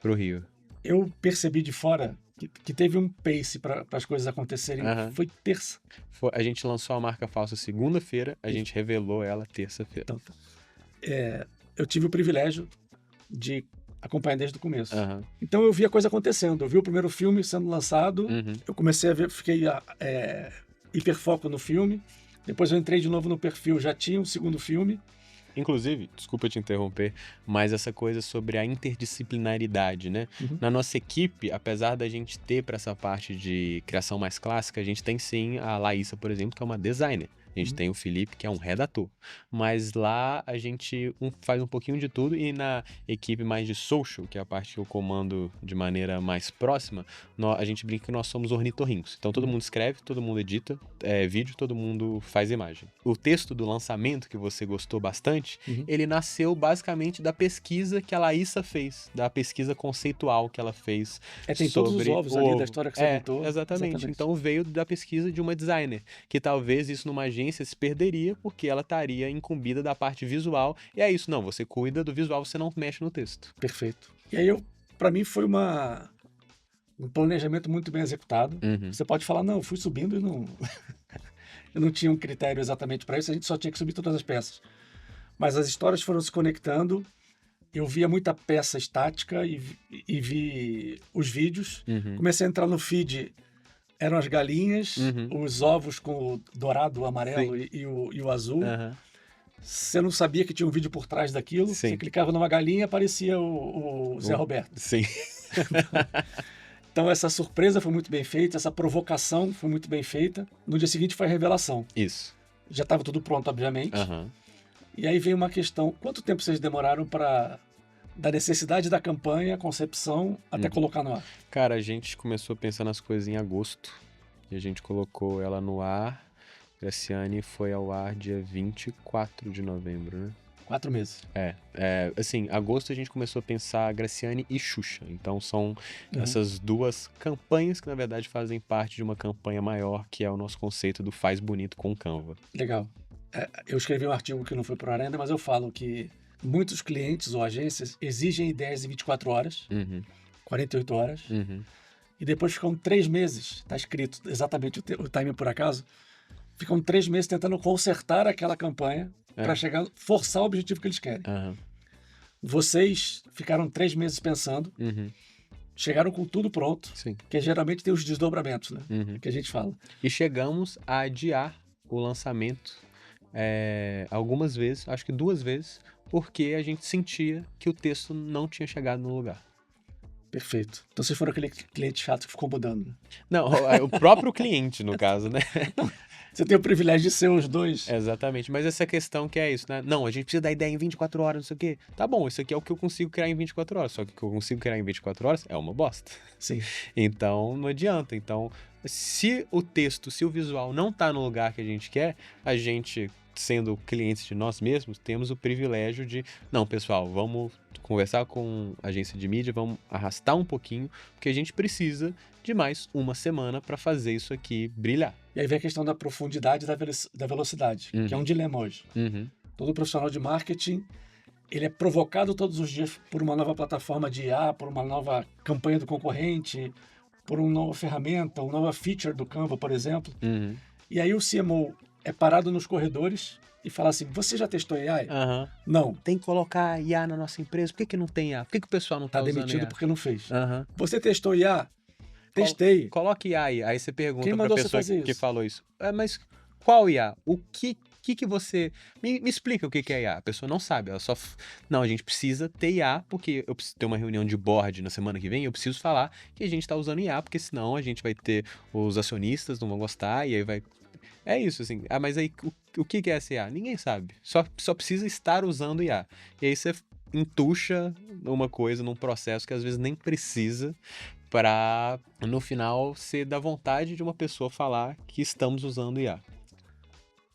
pro Rio. Eu percebi de fora que teve um pace para as coisas acontecerem. Foi terça. A gente lançou a marca falsa segunda-feira, a gente revelou ela terça-feira. Então, eu tive o privilégio de acompanhar desde o começo. Então eu vi a coisa acontecendo. Eu vi o primeiro filme sendo lançado, eu comecei a ver, fiquei hiperfoco no filme. Depois eu entrei de novo no perfil, já tinha um segundo filme. Inclusive, desculpa te interromper, mas essa coisa sobre a interdisciplinaridade, né? Na nossa equipe, apesar da gente ter para essa parte de criação mais clássica, a gente tem sim a Laísa, por exemplo, que é uma designer. A gente tem o Felipe, que é um redator. Mas lá a gente faz um pouquinho de tudo, e na equipe mais de social, que é a parte que eu comando de maneira mais próxima, a gente brinca que nós somos ornitorrincos. Então todo mundo escreve, todo mundo edita vídeo, todo mundo faz imagem. O texto do lançamento, que você gostou bastante, ele nasceu basicamente da pesquisa que a Laísa fez, da pesquisa conceitual que ela fez. Tem todos os ovos ali da história que você contou. Exatamente. Então veio da pesquisa de uma designer, que talvez isso numa agência se perderia, porque ela estaria incumbida da parte visual. E é isso, não, você cuida do visual, você não mexe no texto. Perfeito. E aí, pra mim, foi um planejamento muito bem executado. Você pode falar, não, eu fui subindo e não... eu não tinha um critério exatamente para isso, a gente só tinha que subir todas as peças. Mas as histórias foram se conectando, eu via muita peça estática e vi os vídeos. Comecei a entrar no feed... Eram as galinhas, os ovos com o dourado, o amarelo e o azul. Você não sabia que tinha um vídeo por trás daquilo. Você clicava numa galinha e aparecia o Zé Roberto. Sim. Então essa surpresa foi muito bem feita, essa provocação foi muito bem feita. No dia seguinte foi a revelação. Isso. Já estava tudo pronto, obviamente. E aí veio uma questão, quanto tempo vocês demoraram para... da necessidade da campanha, concepção, até colocar no ar? Cara, a gente começou a pensar nas coisas em agosto, e a gente colocou ela no ar. Graciane foi ao ar dia 24 de novembro, né? 4 meses. Assim, agosto a gente começou a pensar Graciane e Xuxa. Então são essas duas campanhas que, na verdade, fazem parte de uma campanha maior, que é o nosso conceito do Faz Bonito com Canva. Legal. Eu escrevi um artigo que não foi pro ar ainda, mas eu falo que Muitos clientes ou agências exigem ideias em 24 horas, 48 horas, e depois ficam 3 meses, está escrito exatamente o timing por acaso, ficam 3 meses tentando consertar aquela campanha para forçar o objetivo que eles querem. Vocês ficaram 3 meses pensando, chegaram com tudo pronto, Sim. que geralmente tem os desdobramentos, né? Que a gente fala. E chegamos a adiar o lançamento algumas vezes, acho que 2 vezes, porque a gente sentia que o texto não tinha chegado no lugar. Perfeito. Então vocês foram aquele cliente chato que ficou mudando. Né? Não, o próprio cliente, no caso, né? Você tem o privilégio de ser os dois. Exatamente, mas essa questão que é isso, né? Não, a gente precisa da ideia em 24 horas, não sei o quê. Tá bom, isso aqui é o que eu consigo criar em 24 horas, só que o que eu consigo criar em 24 horas é uma bosta. Sim. Então, não adianta. Então, se o texto, se o visual não tá no lugar que a gente quer, a gente, sendo clientes de nós mesmos, temos o privilégio de, não, pessoal, vamos conversar com a agência de mídia, vamos arrastar um pouquinho, porque a gente precisa de mais uma semana para fazer isso aqui brilhar. E aí vem a questão da profundidade e da velocidade, que é um dilema hoje. Todo profissional de marketing, ele é provocado todos os dias por uma nova plataforma de IA, por uma nova campanha do concorrente, por uma nova ferramenta, uma nova feature do Canva, por exemplo. E aí o CMO é parado nos corredores e fala assim, você já testou AI? Não. Tem que colocar IA na nossa empresa, por que não tem IA? Por que o pessoal não tá usando demitido IA? porque não fez. Você testou IA? Testei. Coloque IA aí você pergunta Quem pra mandou pessoa você fazer que isso? falou isso. Mas qual IA? O que você... Me explica o que é IA. A pessoa não sabe, ela só... Não, a gente precisa ter IA, porque eu preciso ter uma reunião de board na semana que vem, eu preciso falar que a gente tá usando IA, porque senão a gente vai ter os acionistas não vão gostar, e aí vai... É isso, assim. Mas aí, o que é essa IA? Ninguém sabe. Só precisa estar usando IA. E aí você entuxa uma coisa num processo que às vezes nem precisa, para no final ser da vontade de uma pessoa falar que estamos usando IA.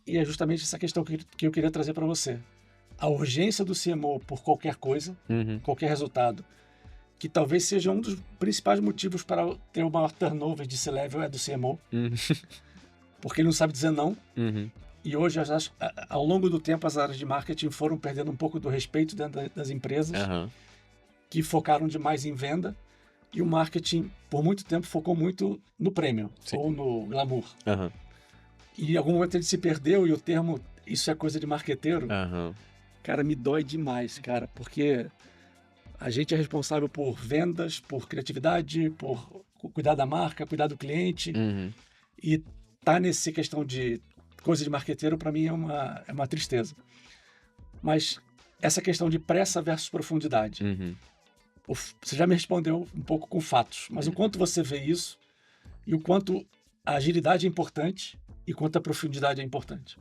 E é justamente essa questão que eu queria trazer para você. A urgência do CMO por qualquer coisa, qualquer resultado, que talvez seja um dos principais motivos para ter o maior turnover de C-Level é do CMO, porque ele não sabe dizer não. E hoje, ao longo do tempo, as áreas de marketing foram perdendo um pouco do respeito dentro das empresas, que focaram demais em venda. E o marketing, por muito tempo, focou muito no premium, ou no glamour. E em algum momento ele se perdeu e o termo, isso é coisa de marqueteiro, cara, me dói demais, cara, porque a gente é responsável por vendas, por criatividade, por cuidar da marca, cuidar do cliente. E tá nessa questão de coisa de marqueteiro, para mim, é uma tristeza. Mas essa questão de pressa versus profundidade... Você já me respondeu um pouco com fatos, mas o quanto você vê isso e o quanto a agilidade é importante e quanto a profundidade é importante.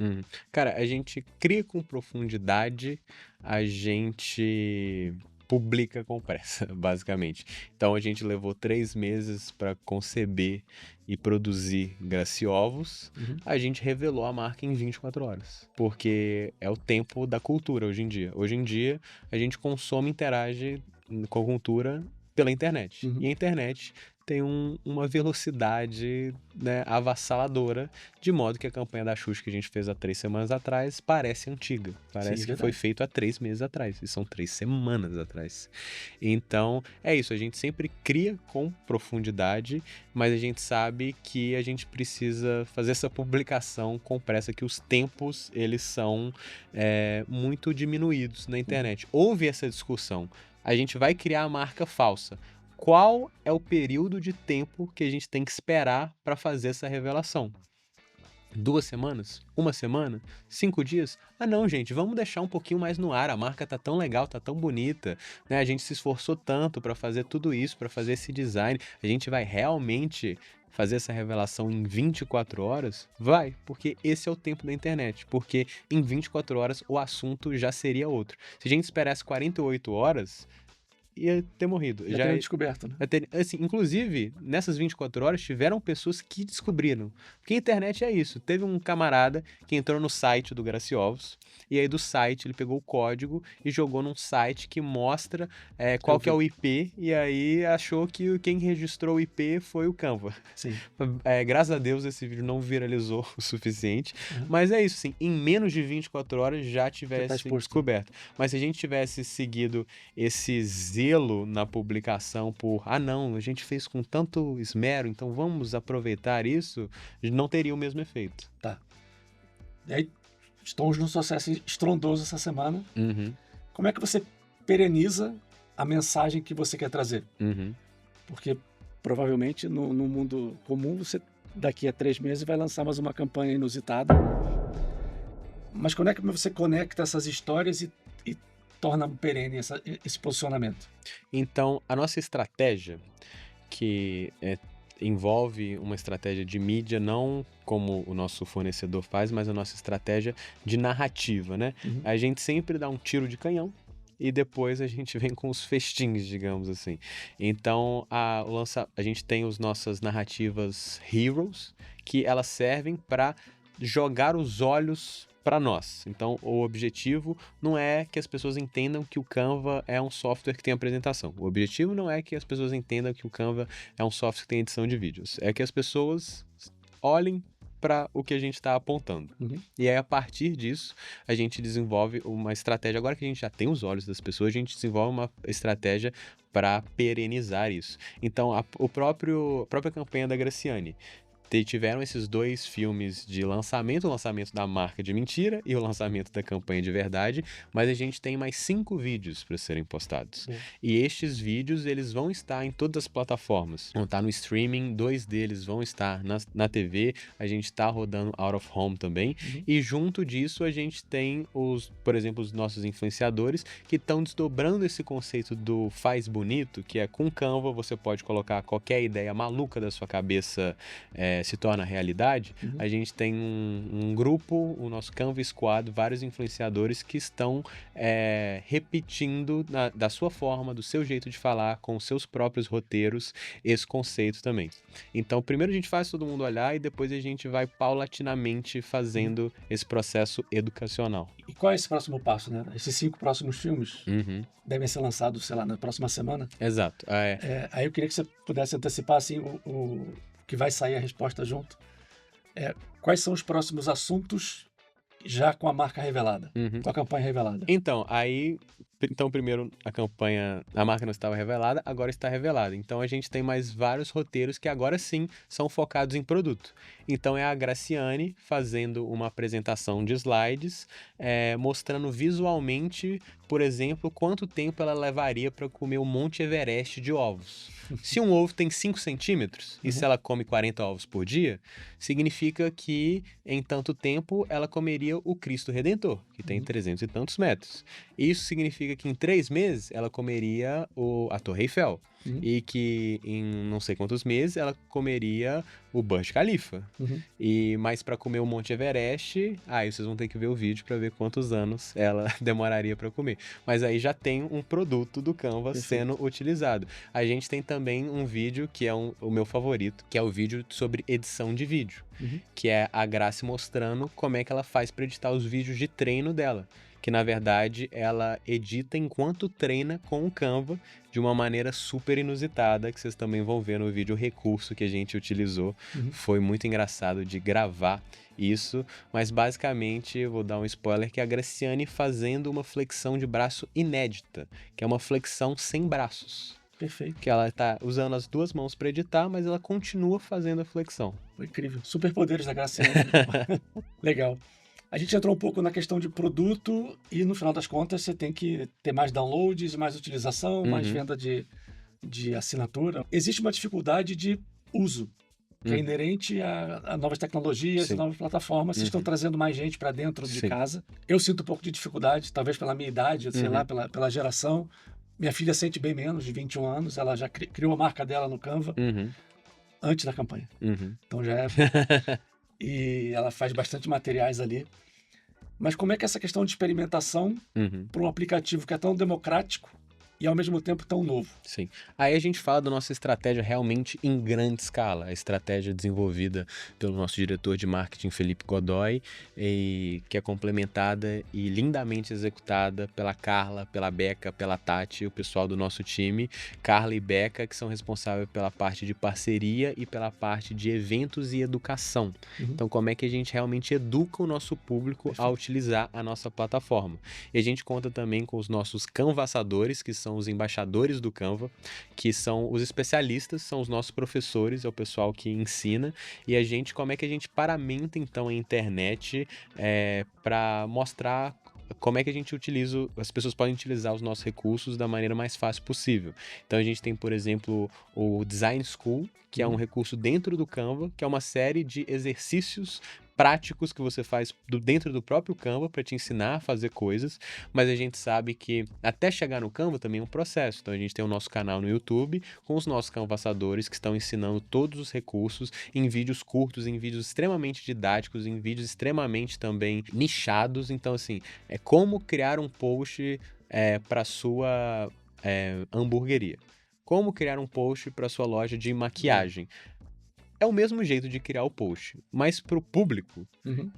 Cara, a gente cria com profundidade, a gente publica com pressa, basicamente. Então a gente levou 3 meses para conceber e produzir Graciovos, a gente revelou a marca em 24 horas, porque é o tempo da cultura hoje em dia. Hoje em dia a gente consome e interage com a cultura pela internet. E a internet tem uma velocidade, né, avassaladora, de modo que a campanha da Xuxa que a gente fez há 3 semanas atrás parece antiga. Parece que foi feito há 3 meses atrás. E são 3 semanas atrás. Então, é isso. A gente sempre cria com profundidade, mas a gente sabe que a gente precisa fazer essa publicação com pressa, que os tempos, eles são muito diminuídos na internet. Houve essa discussão. A gente vai criar a marca falsa. Qual é o período de tempo que a gente tem que esperar para fazer essa revelação? 2 semanas? 1 semana? 5 dias? Ah não, gente, vamos deixar um pouquinho mais no ar, a marca tá tão legal, tá tão bonita, né? A gente se esforçou tanto para fazer tudo isso, para fazer esse design, a gente vai realmente fazer essa revelação em 24 horas? Vai, porque esse é o tempo da internet, porque em 24 horas o assunto já seria outro. Se a gente esperasse 48 horas... ia ter morrido. Já teria descoberto, né? Assim, inclusive, nessas 24 horas, tiveram pessoas que descobriram. Porque a internet é isso. Teve um camarada que entrou no site do Graciosos, e aí do site ele pegou o código e jogou num site que mostra qual que é o IP, e aí achou que quem registrou o IP foi o Canva. Sim. Graças a Deus esse vídeo não viralizou o suficiente, mas é isso, sim, em menos de 24 horas já tivesse descoberto. Mas se a gente tivesse seguido esse zelo na publicação por, não, a gente fez com tanto esmero, então vamos aproveitar isso, não teria o mesmo efeito. Tá. E aí, estamos num sucesso estrondoso essa semana. Como é que você pereniza a mensagem que você quer trazer? Porque provavelmente no mundo comum você daqui a 3 meses vai lançar mais uma campanha inusitada. Mas como é que você conecta essas histórias e torna perene esse posicionamento? Então, a nossa estratégia, que envolve uma estratégia de mídia, não como o nosso fornecedor faz, mas a nossa estratégia de narrativa, né? A gente sempre dá um tiro de canhão e depois a gente vem com os festins, digamos assim. Então, a gente tem as nossas narrativas heroes, que elas servem para jogar os olhos para nós. Então, o objetivo não é que as pessoas entendam que o Canva é um software que tem apresentação. O objetivo não é que as pessoas entendam que o Canva é um software que tem edição de vídeos. É que as pessoas olhem para o que a gente está apontando. E aí, a partir disso, a gente desenvolve uma estratégia. Agora que a gente já tem os olhos das pessoas, a gente desenvolve uma estratégia para perenizar isso. Então, a própria campanha da Graciane, tiveram esses 2 filmes de lançamento, o lançamento da marca de mentira e o lançamento da campanha de verdade, mas a gente tem mais 5 vídeos para serem postados. E estes vídeos, eles vão estar em todas as plataformas. Vão estar no streaming, 2 deles vão estar na TV, a gente está rodando out of home também, e junto disso a gente tem por exemplo, os nossos influenciadores que estão desdobrando esse conceito do faz bonito, que é com Canva você pode colocar qualquer ideia maluca da sua cabeça se torna realidade. A gente tem um grupo, o nosso Canva Squad, vários influenciadores que estão repetindo da sua forma, do seu jeito de falar, com os seus próprios roteiros, esse conceito também. Então, primeiro a gente faz todo mundo olhar e depois a gente vai paulatinamente fazendo esse processo educacional. E qual é esse próximo passo, né? Esses 5 próximos filmes devem ser lançados, sei lá, na próxima semana? Exato. Aí eu queria que você pudesse antecipar, assim, que vai sair a resposta junto. Quais são os próximos assuntos já com a marca revelada, com a campanha revelada? Então, primeiro a marca não estava revelada, agora está revelada. Então a gente tem mais vários roteiros que agora sim são focados em produto. Então é a Graciane fazendo uma apresentação de slides, mostrando visualmente, por exemplo, quanto tempo ela levaria para comer o Monte Everest de ovos. Se um ovo tem 5 centímetros e se ela come 40 ovos por dia, significa que em tanto tempo ela comeria o Cristo Redentor, que tem 300 e tantos metros. Isso significa que em 3 meses ela comeria a Torre Eiffel. E que em não sei quantos meses ela comeria o Burj Khalifa. Mas para comer o Monte Everest, aí vocês vão ter que ver o vídeo para ver quantos anos ela demoraria para comer. Mas aí já tem um produto do Canva sendo utilizado. A gente tem também um vídeo que é o meu favorito, que é o vídeo sobre edição de vídeo, que é a Grace mostrando como é que ela faz para editar os vídeos de treino dela. Que na verdade ela edita enquanto treina com o Canva de uma maneira super inusitada, que vocês também vão ver no vídeo o recurso que a gente utilizou. Foi muito engraçado de gravar isso, mas basicamente eu vou dar um spoiler, que é a Graciane fazendo uma flexão de braço inédita, que é uma flexão sem braços. Perfeito. Que ela tá usando as 2 mãos para editar, mas ela continua fazendo a flexão. Foi incrível. Superpoderes da Graciane. Legal. A gente entrou um pouco na questão de produto e, no final das contas, você tem que ter mais downloads, mais utilização, mais venda de assinatura. Existe uma dificuldade de uso, que é inerente a novas tecnologias e novas plataformas. Vocês estão trazendo mais gente para dentro de casa. Eu sinto um pouco de dificuldade, talvez pela minha idade, sei lá, pela geração. Minha filha sente bem menos, de 21 anos. Ela já criou a marca dela no Canva antes da campanha. Então já é... E ela faz bastante materiais ali. Mas como é que essa questão de experimentação para um aplicativo que é tão democrático e ao mesmo tempo tão novo. Sim. Aí a gente fala da nossa estratégia realmente em grande escala, a estratégia desenvolvida pelo nosso diretor de marketing, Felipe Godoy, e que é complementada e lindamente executada pela Carla, pela Beca, pela Tati, o pessoal do nosso time. Carla e Beca, que são responsáveis pela parte de parceria e pela parte de eventos e educação. Então, como é que a gente realmente educa o nosso público a utilizar a nossa plataforma? E a gente conta também com os nossos canvassadores, que são os embaixadores do Canva, que são os especialistas, são os nossos professores, é o pessoal que ensina, e a gente, como é que a gente paramenta então a internet para mostrar como é que a gente utiliza, as pessoas podem utilizar os nossos recursos da maneira mais fácil possível. Então a gente tem, por exemplo, o Design School, que é um recurso dentro do Canva, que é uma série de exercícios práticos que você faz dentro do próprio Canva para te ensinar a fazer coisas, mas a gente sabe que até chegar no Canva também é um processo. Então a gente tem o nosso canal no YouTube com os nossos canvassadores que estão ensinando todos os recursos em vídeos curtos, em vídeos extremamente didáticos, em vídeos extremamente também nichados. Então assim, é como criar um post para sua hamburgueria. Como criar um post para sua loja de maquiagem. É o mesmo jeito de criar o post, mas pro público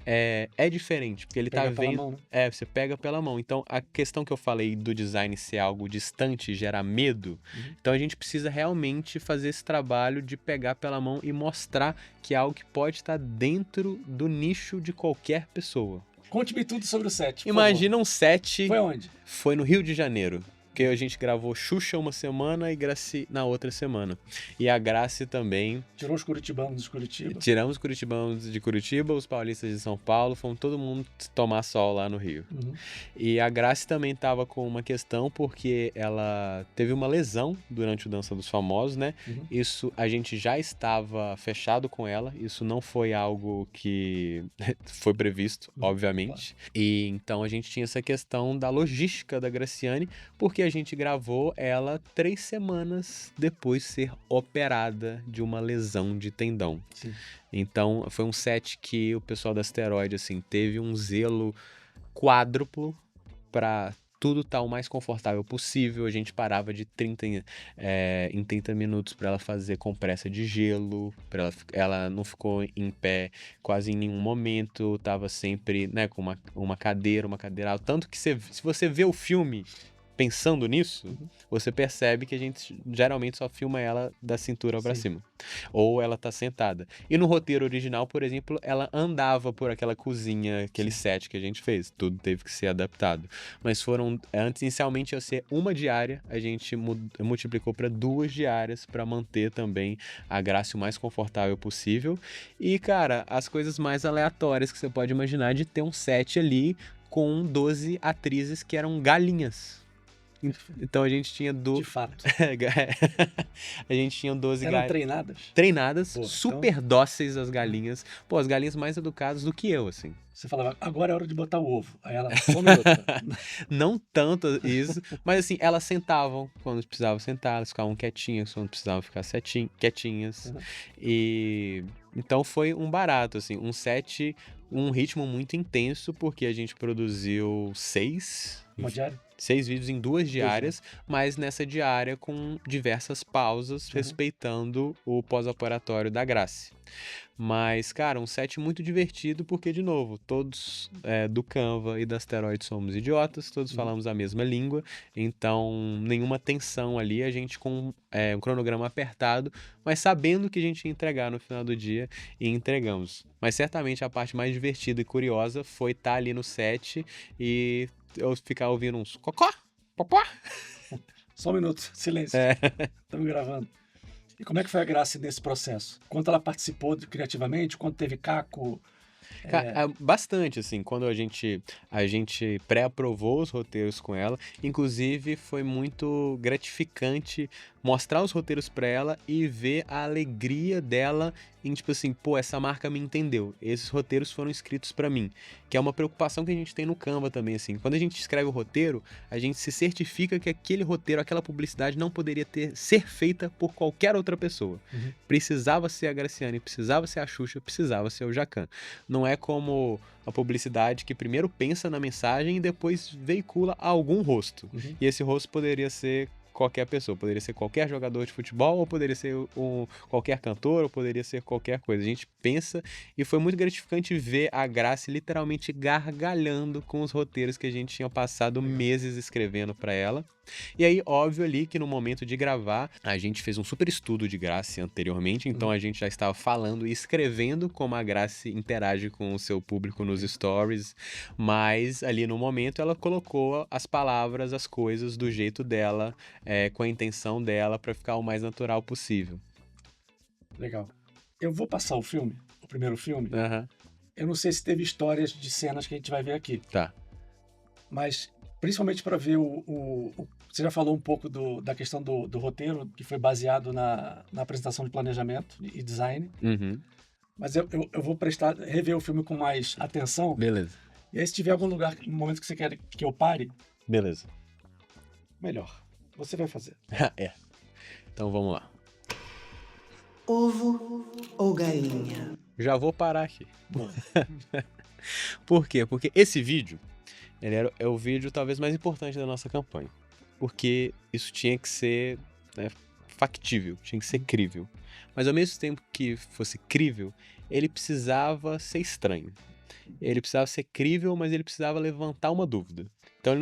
é diferente, porque ele Pega tá pela vendo. mão, né? Você pega pela mão. Então, a questão que eu falei do design ser algo distante, gerar medo, então a gente precisa realmente fazer esse trabalho de pegar pela mão e mostrar que é algo que pode estar dentro do nicho de qualquer pessoa. Conte-me tudo sobre o set. Imagina um set. Foi onde? Foi no Rio de Janeiro. Porque a gente gravou Xuxa uma semana e Graci na outra semana. E a Graci também. Tirou os curitibanos de Curitiba. Tiramos os curitibanos de Curitiba, os paulistas de São Paulo, fomos todo mundo tomar sol lá no Rio. E a Graci também estava com uma questão porque ela teve uma lesão durante o Dança dos Famosos, né? Isso a gente já estava fechado com ela, isso não foi algo que foi previsto, obviamente. E então a gente tinha essa questão da logística da Graciane, porque a gente gravou ela 3 semanas depois de ser operada de uma lesão de tendão. Sim. Então, foi um set que o pessoal da Asteroide, assim, teve um zelo quádruplo para tudo estar o mais confortável possível. A gente parava de 30 em 30 minutos para ela fazer compressa de gelo, ela não ficou em pé quase em nenhum momento, estava sempre, né, com uma cadeira alta. Tanto que se você vê o filme pensando nisso, você percebe que a gente geralmente só filma ela da cintura para cima. Ou ela tá sentada. E no roteiro original, por exemplo, ela andava por aquela cozinha, aquele set que a gente fez. Tudo teve que ser adaptado. Mas inicialmente ia ser uma diária, a gente multiplicou para 2 diárias para manter também a Graça o mais confortável possível. E, cara, as coisas mais aleatórias que você pode imaginar de ter um set ali com 12 atrizes que eram galinhas. Então a gente tinha De fato. A gente tinha 12 Eram treinadas? Treinadas, Pô, super dóceis as galinhas. Pô, as galinhas mais educadas do que eu, assim. Você falava, agora é hora de botar o ovo. Aí ela, só um minuto. Não tanto isso, mas assim, elas sentavam quando precisavam sentar, elas ficavam quietinhas quando precisavam ficar quietinhas. E então foi um barato, assim, um set, um ritmo muito intenso, porque a gente produziu 6 Uma diária? 6 vídeos em 2 diárias, mas nessa diária com diversas pausas, respeitando o pós-operatório da Grace. Mas, cara, um set muito divertido, porque, de novo, todos do Canva e da Asteroid somos idiotas, todos falamos a mesma língua, então nenhuma tensão ali, a gente com um cronograma apertado, mas sabendo que a gente ia entregar no final do dia, e entregamos. Mas certamente a parte mais divertida e curiosa foi estar ali no set e eu ficar ouvindo uns cocó, popó. Só um minuto, silêncio. Estamos gravando. E como é que foi a Graça nesse processo? Quanto ela participou criativamente? Quanto teve caco? Bastante, assim, quando a gente pré-aprovou os roteiros com ela, inclusive foi muito gratificante mostrar os roteiros pra ela e ver a alegria dela em, tipo assim, pô, essa marca me entendeu, esses roteiros foram escritos pra mim, que é uma preocupação que a gente tem no Canva também, assim, quando a gente escreve o roteiro, a gente se certifica que aquele roteiro, aquela publicidade não poderia ser feita por qualquer outra pessoa, precisava ser a Graciane, precisava ser a Xuxa, precisava ser o Jacan. Não é como a publicidade que primeiro pensa na mensagem e depois veicula algum rosto. Uhum. E esse rosto poderia ser qualquer pessoa, poderia ser qualquer jogador de futebol, ou poderia ser qualquer cantor, ou poderia ser qualquer coisa. A gente pensa, e foi muito gratificante ver a Grace literalmente gargalhando com os roteiros que a gente tinha passado meses escrevendo para ela. E aí, óbvio ali que no momento de gravar, a gente fez um super estudo de Grace anteriormente, então a gente já estava falando e escrevendo como a Grace interage com o seu público nos stories, mas ali no momento ela colocou as palavras, as coisas do jeito dela, com a intenção dela, para ficar o mais natural possível. Legal. Eu vou passar o filme, o primeiro filme. Aham. Eu não sei se teve histórias de cenas que a gente vai ver aqui, Tá. mas principalmente para ver você já falou um pouco da questão do roteiro, que foi baseado na apresentação de planejamento e design, Uhum. mas eu vou rever o filme com mais atenção. Beleza. E aí, se tiver algum lugar, no momento que você quer que eu pare, Beleza. melhor. Você vai fazer. É. Então vamos lá. Ovo ou galinha? Já vou parar aqui. Bom, Por quê? Porque esse vídeo, é o vídeo talvez mais importante da nossa campanha. Porque isso tinha que ser, né, factível, tinha que ser crível. Mas ao mesmo tempo que fosse crível, ele precisava ser estranho. Ele precisava ser crível, mas ele precisava levantar uma dúvida. Então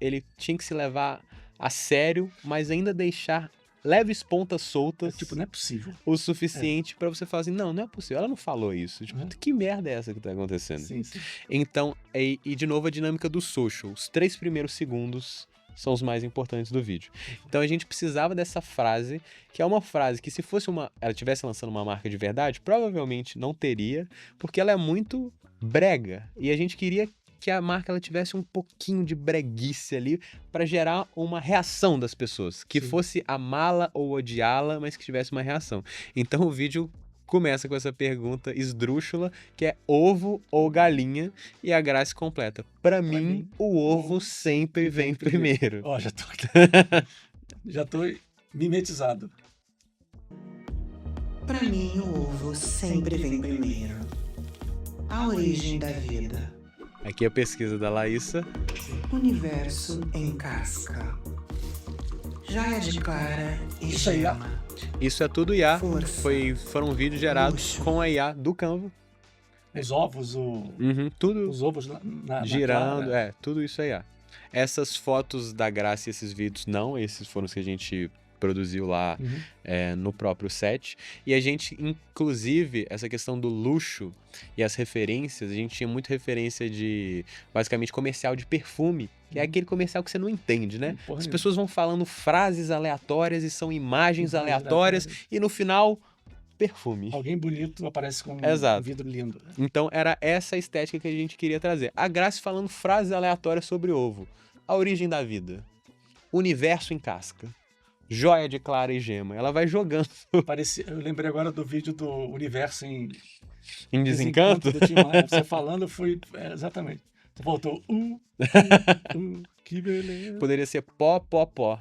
ele tinha que se levar a sério, mas ainda deixar leves pontas soltas tipo, não é possível. o suficiente pra você falar assim, não é possível, ela não falou isso. Tipo, que merda é essa que tá acontecendo? Sim, sim. Então, e de novo a dinâmica do social. Os 3 primeiros segundos são os mais importantes do vídeo. Então a gente precisava dessa frase, que é uma frase que se fosse ela estivesse lançando uma marca de verdade, provavelmente não teria, porque ela é muito brega. E a gente queria que a marca ela tivesse um pouquinho de breguice ali para gerar uma reação das pessoas, que Sim. fosse amá-la ou odiá-la, mas que tivesse uma reação. Então o vídeo começa com essa pergunta esdrúxula, que é ovo ou galinha, e a Grace completa. Pra mim, o ovo sempre vem primeiro. Ó, já tô aqui. Já tô mimetizado. Pra mim, o ovo sempre vem primeiro. A origem da vida. Aqui a pesquisa da Laísa. Universo em casca. Joia de clara e Isso aí, gema. Isso é tudo IA. Força. Foram vídeos gerados Luxo. com a IA do Canva. Os ovos, Tudo os ovos na girando, clara. tudo isso é IA. Essas fotos da Grace e esses vídeos não, esses foram os que a gente produziu lá no próprio set. E a gente, inclusive, essa questão do luxo e as referências, a gente tinha muita referência de, basicamente, comercial de perfume, que é aquele comercial que você não entende, né? Porra As nenhuma. pessoas vão falando frases aleatórias e são imagens Imagens aleatórias, aleatórias. e no final, perfume. Alguém bonito aparece com Exato. um vidro lindo. Então era essa a estética que a gente queria trazer. A Grace falando frases aleatórias sobre ovo. A origem da vida. Universo em casca. Joia de clara e gema. Ela vai jogando Eu lembrei agora do vídeo do Universo em em desencanto. do Tim Maia. Você falando, exatamente. Você voltou. Que beleza. Poderia ser pó,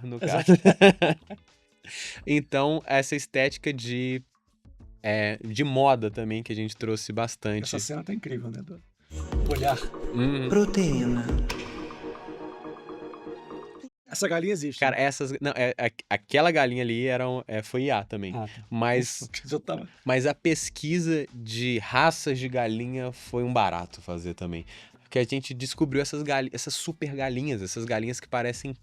no caso. Então, essa estética de moda também que a gente trouxe bastante. Essa cena tá incrível, né? Do olhar. Proteína. Essa galinha existe. Cara, aquela galinha ali foi IA também. Ah, tá. Mas, Ufa, já tava... mas a pesquisa de raças de galinha foi um barato fazer também. Porque a gente descobriu essas super galinhas, essas galinhas que parecem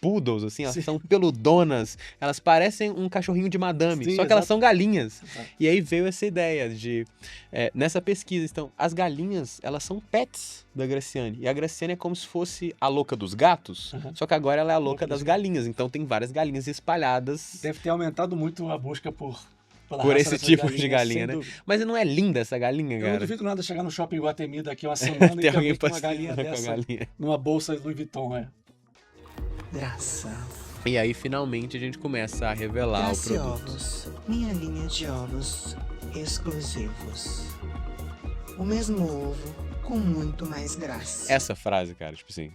poodles, assim, elas Sim. são peludonas, elas parecem um cachorrinho de madame, Sim, só que elas exato. são galinhas. Exato. E aí veio essa ideia de, nessa pesquisa, então, as galinhas, elas são pets da Graciane, e a Graciane é como se fosse a louca dos gatos, só que agora ela é a louca das galinhas, então tem várias galinhas espalhadas Deve ter aumentado muito a busca por esse dessas tipo de galinhas, galinha, sem né? dúvida. Mas não é linda essa galinha, Eu não cara? duvido nada chegar no shopping Guatemi daqui uma semana Tem e alguém alguém com uma passeando galinha com a dessa galinha. numa bolsa Louis Vuitton, Graça. E aí, finalmente, a gente começa a revelar o Graça produto. Ovos. Minha linha de ovos exclusivos. O mesmo ovo com muito mais graça. Essa frase, cara, tipo assim,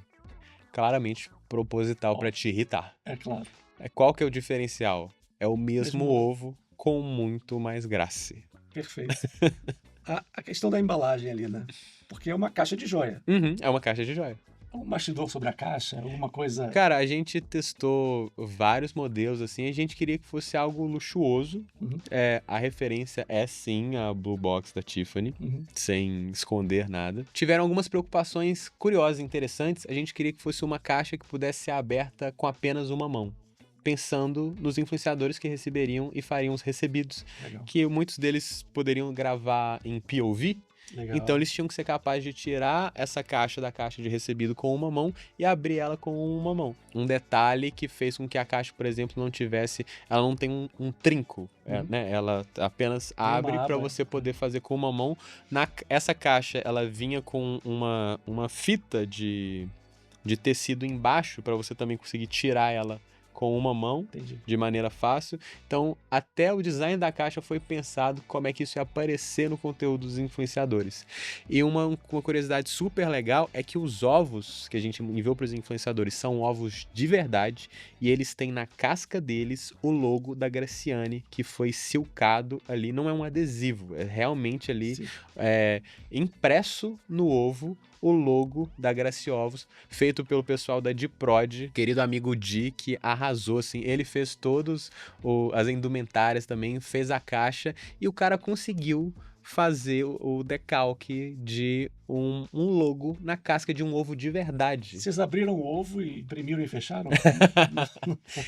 claramente proposital pra te irritar. é claro. Qual que é o diferencial? É o mesmo Mesmo ovo com muito mais graça. Perfeito. a questão da embalagem ali, né? Porque é uma caixa de joia. Uhum, é uma caixa de joia. Um bastidor sobre a caixa, alguma coisa... Cara, a gente testou vários modelos, assim, a gente queria que fosse algo luxuoso. Uhum. A referência é, sim, a Blue Box da Tiffany, Uhum. sem esconder nada. Tiveram algumas preocupações curiosas e interessantes. A gente queria que fosse uma caixa que pudesse ser aberta com apenas uma mão, pensando nos influenciadores que receberiam e fariam os recebidos, Legal. que muitos deles poderiam gravar em POV. Legal. Então eles tinham que ser capazes de tirar essa caixa da caixa de recebido com uma mão e abrir ela com uma mão. Um detalhe que fez com que a caixa, por exemplo, ela não tem um trinco, né? Ela apenas abre para você poder fazer com uma mão. Essa caixa, ela vinha com uma fita de tecido embaixo para você também conseguir tirar ela com uma mão. Entendi. De maneira fácil. Então, até o design da caixa foi pensado como é que isso ia aparecer no conteúdo dos influenciadores. E uma curiosidade super legal é que os ovos que a gente enviou para os influenciadores são ovos de verdade e eles têm na casca deles o logo da Graciane, que foi silcado ali. Não é um adesivo, é realmente ali impresso no ovo o logo da Graciovos, feito pelo pessoal da Diprod, querido amigo Di, que arrasou, assim, ele fez todos as indumentárias também, fez a caixa, e o cara conseguiu fazer o decalque de um logo na casca de um ovo de verdade. Vocês abriram o ovo e imprimiram e fecharam?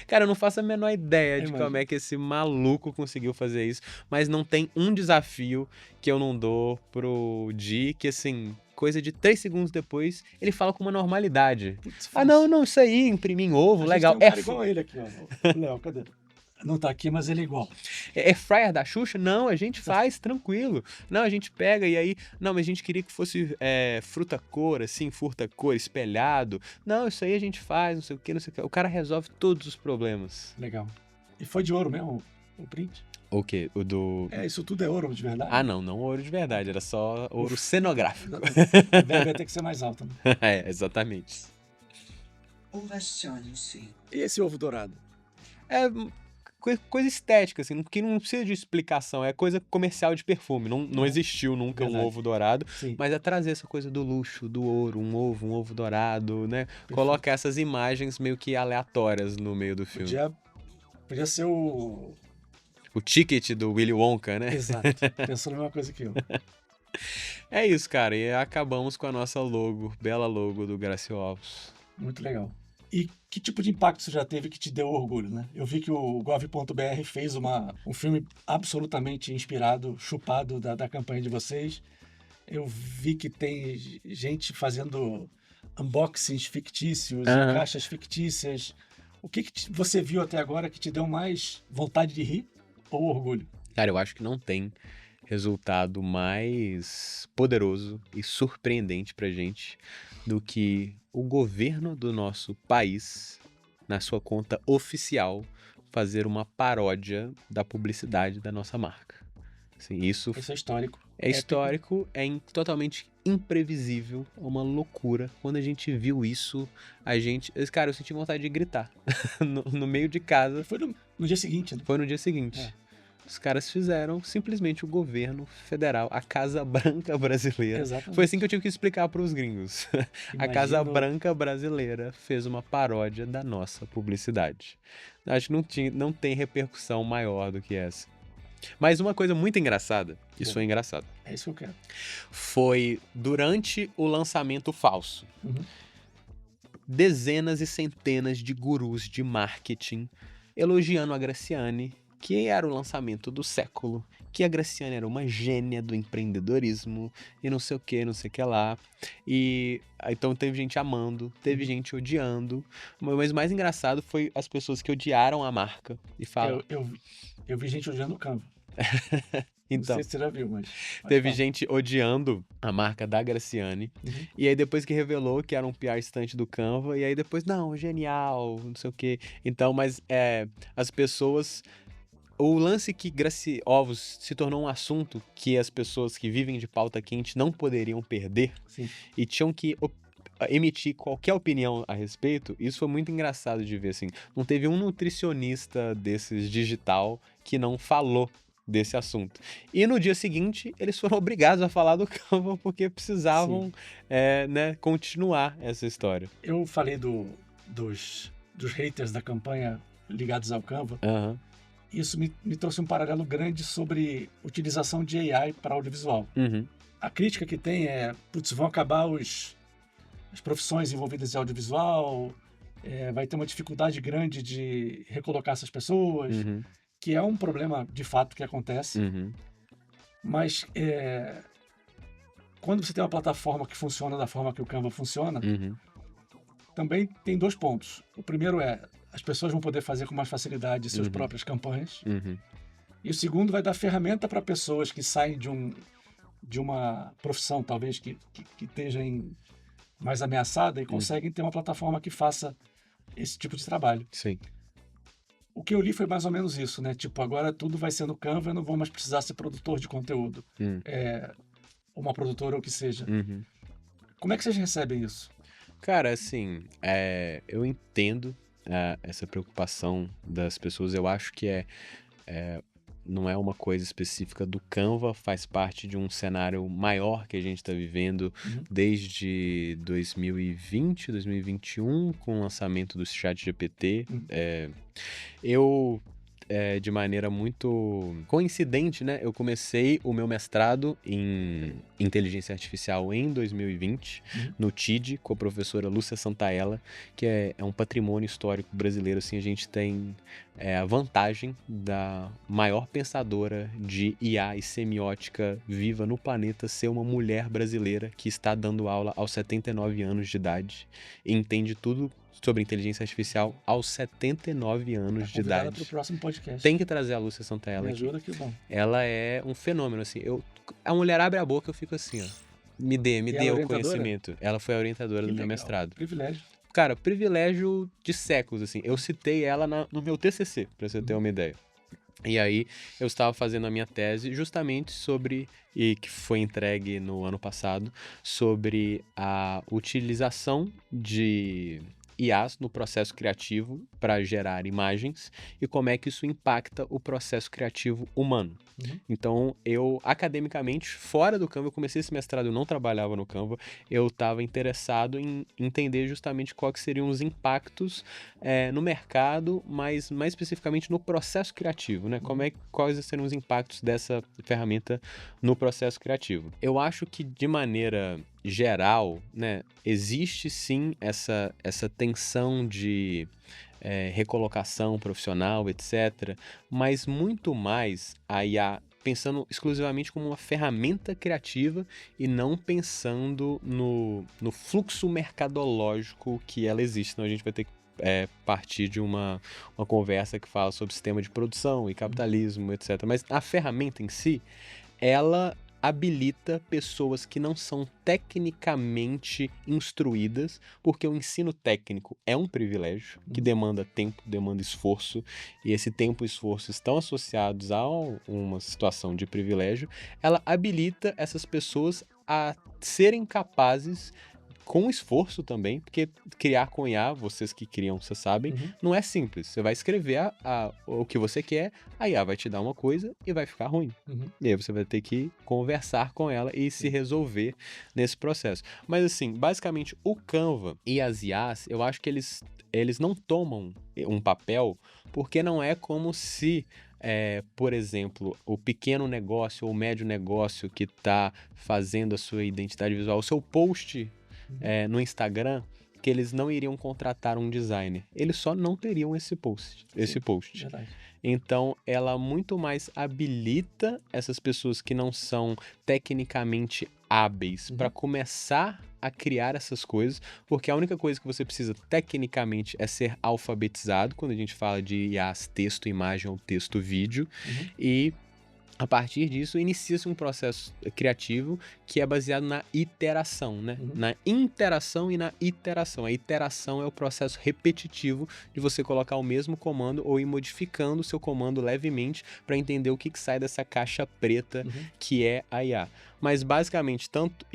Cara, eu não faço a menor ideia de como é que esse maluco conseguiu fazer isso, mas não tem um desafio que eu não dou pro Di, que assim, coisa de 3 segundos depois, ele fala com uma normalidade. Putz, não, isso aí, imprimir em ovo, legal. Tem um cara igual a ele aqui, ó. Léo, cadê? Não tá aqui, mas ele é igual. É fryer da Xuxa? Não, a gente faz tranquilo. Não, a gente pega e aí... Não, mas a gente queria que fosse fruta-cor, assim, furta-cor, espelhado. Não, isso aí a gente faz, não sei o que, não sei o que. O cara resolve todos os problemas. Legal. E foi de ouro mesmo o print? O quê? O do... Isso tudo é ouro de verdade? Ah, não ouro de verdade, era só ouro cenográfico. Vai ter que ser mais alto, né? Exatamente. Ovacione-se. E esse ovo dourado? Coisa estética, assim, que não precisa de explicação, é coisa comercial de perfume. Não existiu nunca um ovo dourado, Sim. mas é trazer essa coisa do luxo, do ouro, um ovo dourado, né? Perfeito. Coloca essas imagens meio que aleatórias no meio do filme. Podia ser o ticket do Willy Wonka, né? Exato, pensou na mesma coisa que eu. É isso, cara, e acabamos com a nossa bela logo do Graciovos. Muito legal. E que tipo de impacto você já teve que te deu orgulho, né? Eu vi que o Gov.br fez um filme absolutamente inspirado, chupado da campanha de vocês. Eu vi que tem gente fazendo unboxings fictícios, caixas fictícias. O que você viu até agora que te deu mais vontade de rir ou orgulho? Cara, eu acho que não tem resultado mais poderoso e surpreendente pra gente do que o governo do nosso país, na sua conta oficial, fazer uma paródia da publicidade da nossa marca. Assim, isso é histórico. É histórico, totalmente imprevisível, é uma loucura. Quando a gente viu isso, Cara, eu senti vontade de gritar no meio de casa. Foi no dia seguinte, né? Foi no dia seguinte. Os caras fizeram simplesmente o governo federal, a Casa Branca brasileira. Exatamente. Foi assim que eu tive que explicar para os gringos. A Casa Branca brasileira fez uma paródia da nossa publicidade. Acho que não tem repercussão maior do que essa. Mas uma coisa muito engraçada, isso foi engraçado. É isso que eu quero. Foi durante o lançamento falso. Dezenas e centenas de gurus de marketing elogiando a Graciane, que era o lançamento do século, que a Graciane era uma gênia do empreendedorismo e não sei o que lá. E então teve gente amando, teve gente odiando, mas o mais engraçado foi as pessoas que odiaram a marca e falam... Eu vi gente odiando o Canva. Então, não sei se você já viu, mas... Teve gente odiando a marca da Graciane. E aí depois que revelou que era um PR stunt do Canva, e aí depois, não, genial, não sei o quê. Então, mas as pessoas... O lance que Graciovos se tornou um assunto que as pessoas que vivem de pauta quente não poderiam perder. Sim. E tinham que emitir qualquer opinião a respeito. Isso foi muito engraçado de ver, assim. Não teve um nutricionista desses digital que não falou desse assunto. E no dia seguinte, eles foram obrigados a falar do Canva porque precisavam né, continuar essa história. Eu falei dos haters da campanha ligados ao Canva. Uhum. Isso me trouxe um paralelo grande sobre utilização de AI para audiovisual. Uhum. A crítica que tem é, putz, vão acabar as profissões envolvidas em audiovisual, vai ter uma dificuldade grande de recolocar essas pessoas, Uhum. que é um problema de fato que acontece. Uhum. Mas quando você tem uma plataforma que funciona da forma que o Canva funciona, Uhum. também tem 2 pontos. O primeiro é, as pessoas vão poder fazer com mais facilidade suas próprias campanhas. Uhum. E o segundo vai dar ferramenta para pessoas que saem de uma profissão, talvez, que esteja mais ameaçada e conseguem ter uma plataforma que faça esse tipo de trabalho. Sim. O que eu li foi mais ou menos isso, né? Tipo, agora tudo vai ser no Canva, eu não vou mais precisar ser produtor de conteúdo. Uma produtora ou o que seja. Uhum. Como é que vocês recebem isso? Cara, assim, eu entendo essa preocupação das pessoas. Eu acho que não é uma coisa específica do Canva, faz parte de um cenário maior que a gente está vivendo desde 2020, 2021, com o lançamento do ChatGPT. Eu, de maneira muito coincidente, né, eu comecei o meu mestrado em inteligência artificial em 2020, no TID, com a professora Lúcia Santaella, que é um patrimônio histórico brasileiro. Assim, a gente tem a vantagem da maior pensadora de IA e semiótica viva no planeta ser uma mulher brasileira que está dando aula aos 79 anos de idade e entende tudo sobre inteligência artificial aos 79 anos de idade. Para o próximo podcast. Tem que trazer a Lúcia Santaella Me aqui. ajuda que bom. Ela é um fenômeno, assim. A mulher abre a boca, eu fico assim, ó. Me dê o conhecimento. Ela foi a orientadora do meu mestrado. Privilégio. Cara, privilégio de séculos, assim. Eu citei ela no meu TCC, pra você ter uma ideia. E aí, eu estava fazendo a minha tese justamente sobre, e que foi entregue no ano passado, sobre a utilização de IAs no processo criativo para gerar imagens e como é que isso impacta o processo criativo humano. Então, eu, academicamente, fora do Canva, eu comecei esse mestrado, eu não trabalhava no Canva, eu estava interessado em entender justamente quais seriam os impactos no mercado, mas mais especificamente no processo criativo, né? Quais seriam os impactos dessa ferramenta no processo criativo. Eu acho que, de maneira geral, né, existe sim essa tensão de recolocação profissional, etc., mas muito mais a IA pensando exclusivamente como uma ferramenta criativa e não pensando no fluxo mercadológico que ela existe. Então a gente vai ter que partir de uma conversa que fala sobre sistema de produção e capitalismo, etc. Mas a ferramenta em si, ela habilita pessoas que não são tecnicamente instruídas, porque o ensino técnico é um privilégio que demanda tempo, demanda esforço, e esse tempo e esforço estão associados a uma situação de privilégio. Ela habilita essas pessoas a serem capazes, com esforço também, porque criar com IA, vocês que criam, vocês sabem, não é simples. Você vai escrever o que você quer, a IA vai te dar uma coisa e vai ficar ruim. E aí você vai ter que conversar com ela e se resolver nesse processo. Mas assim, basicamente o Canva e as IAs, eu acho que eles não tomam um papel, porque não é como se... por exemplo, o pequeno negócio ou o médio negócio que está fazendo a sua identidade visual, o seu post no Instagram, que eles não iriam contratar um designer. Eles só não teriam esse post. Verdade. Então, ela muito mais habilita essas pessoas que não são tecnicamente hábeis para começar a criar essas coisas, porque a única coisa que você precisa tecnicamente é ser alfabetizado, quando a gente fala de IAs texto, imagem ou texto, vídeo, e a partir disso, inicia-se um processo criativo que é baseado na iteração, né? Na interação e na iteração. A iteração é o processo repetitivo de você colocar o mesmo comando ou ir modificando o seu comando levemente para entender o que sai dessa caixa preta que é a IA. Mas basicamente, tanto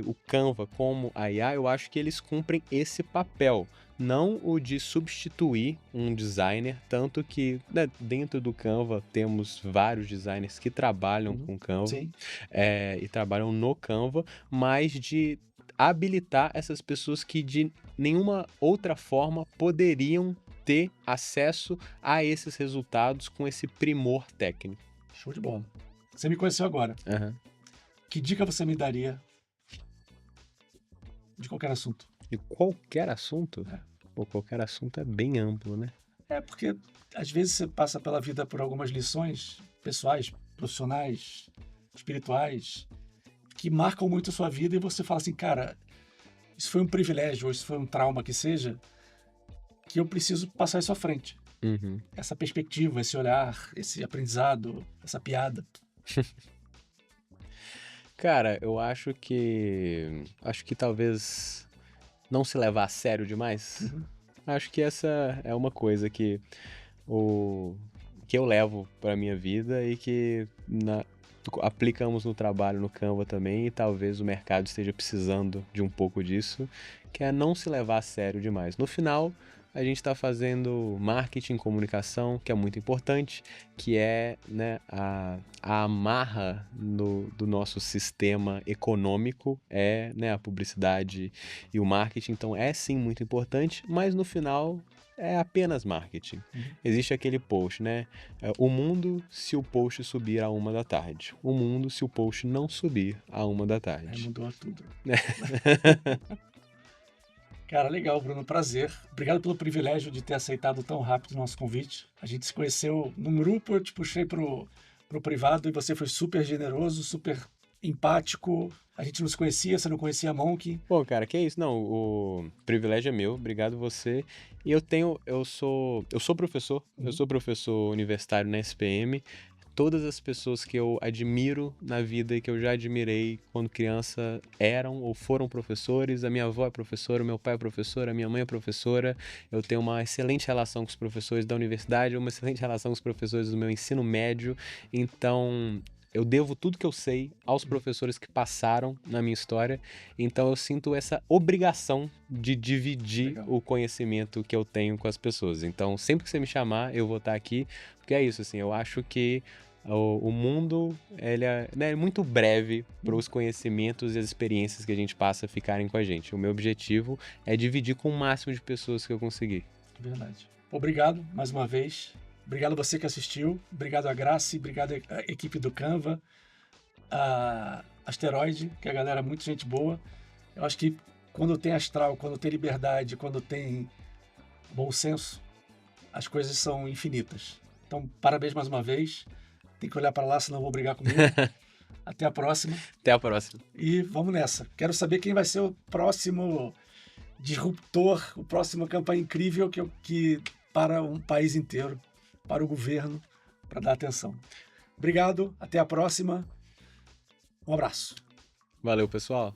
o Canva como a IA, eu acho que eles cumprem esse papel, não o de substituir um designer, tanto que, né, dentro do Canva temos vários designers que trabalham com Canva Sim. e trabalham no Canva, mas de habilitar essas pessoas que de nenhuma outra forma poderiam ter acesso a esses resultados com esse primor técnico. Show de bola. Você me conheceu agora. Aham. Que dica você me daria de qualquer assunto? E qualquer assunto? É. Pô, qualquer assunto é bem amplo, né? É porque às vezes você passa pela vida por algumas lições pessoais, profissionais, espirituais, que marcam muito a sua vida e você fala assim, cara, isso foi um privilégio ou isso foi um trauma que seja, que eu preciso passar isso à frente. Uhum. Essa perspectiva, esse olhar, esse aprendizado, essa piada. Cara, eu acho que talvez não se levar a sério demais. Acho que essa é uma coisa que eu levo para minha vida e que aplicamos no trabalho no Canva também, e talvez o mercado esteja precisando de um pouco disso, que é não se levar a sério demais. No final, a gente está fazendo marketing, comunicação, que é muito importante, que é, né, a amarra do nosso sistema econômico, é, né, a publicidade e o marketing. Então é sim muito importante, mas no final é apenas marketing. Existe aquele post, né? O mundo se o post subir à 1 da tarde. O mundo se o post não subir à 1 da Aí tarde. mudou tudo. Cara, legal, Bruno, prazer. Obrigado pelo privilégio de ter aceitado tão rápido o nosso convite. A gente se conheceu num grupo, eu te puxei pro privado e você foi super generoso, super empático. A gente não se conhecia, você não conhecia a Monk. Pô, cara, que isso? Não, o privilégio é meu, obrigado você. E eu sou professor, eu sou professor universitário na SPM. Todas as pessoas que eu admiro na vida e que eu já admirei quando criança eram ou foram professores. A minha avó é professora, o meu pai é professor, a minha mãe é professora. Eu tenho uma excelente relação com os professores da universidade, uma excelente relação com os professores do meu ensino médio. Então, eu devo tudo que eu sei aos professores que passaram na minha história. Então, eu sinto essa obrigação de dividir Legal. o conhecimento que eu tenho com as pessoas. Então, sempre que você me chamar, eu vou estar aqui. Porque é isso, assim, eu acho que o mundo ele é, né, muito breve para os conhecimentos e as experiências que a gente passa ficarem com a gente. O meu objetivo é dividir com o máximo de pessoas que eu conseguir. Verdade. Obrigado mais uma vez. Obrigado a você que assistiu. Obrigado a Grace, obrigado à equipe do Canva, a Asteroide, que é a galera muito gente boa. Eu acho que quando tem astral, quando tem liberdade, quando tem bom senso, as coisas são infinitas. Então, parabéns mais uma vez. Tem que olhar para lá, senão vão brigar comigo. Até a próxima. Até a próxima. E vamos nessa. Quero saber quem vai ser o próximo disruptor, o próximo campanha incrível que para um país inteiro, para o governo, para dar atenção. Obrigado, até a próxima. Um abraço. Valeu, pessoal.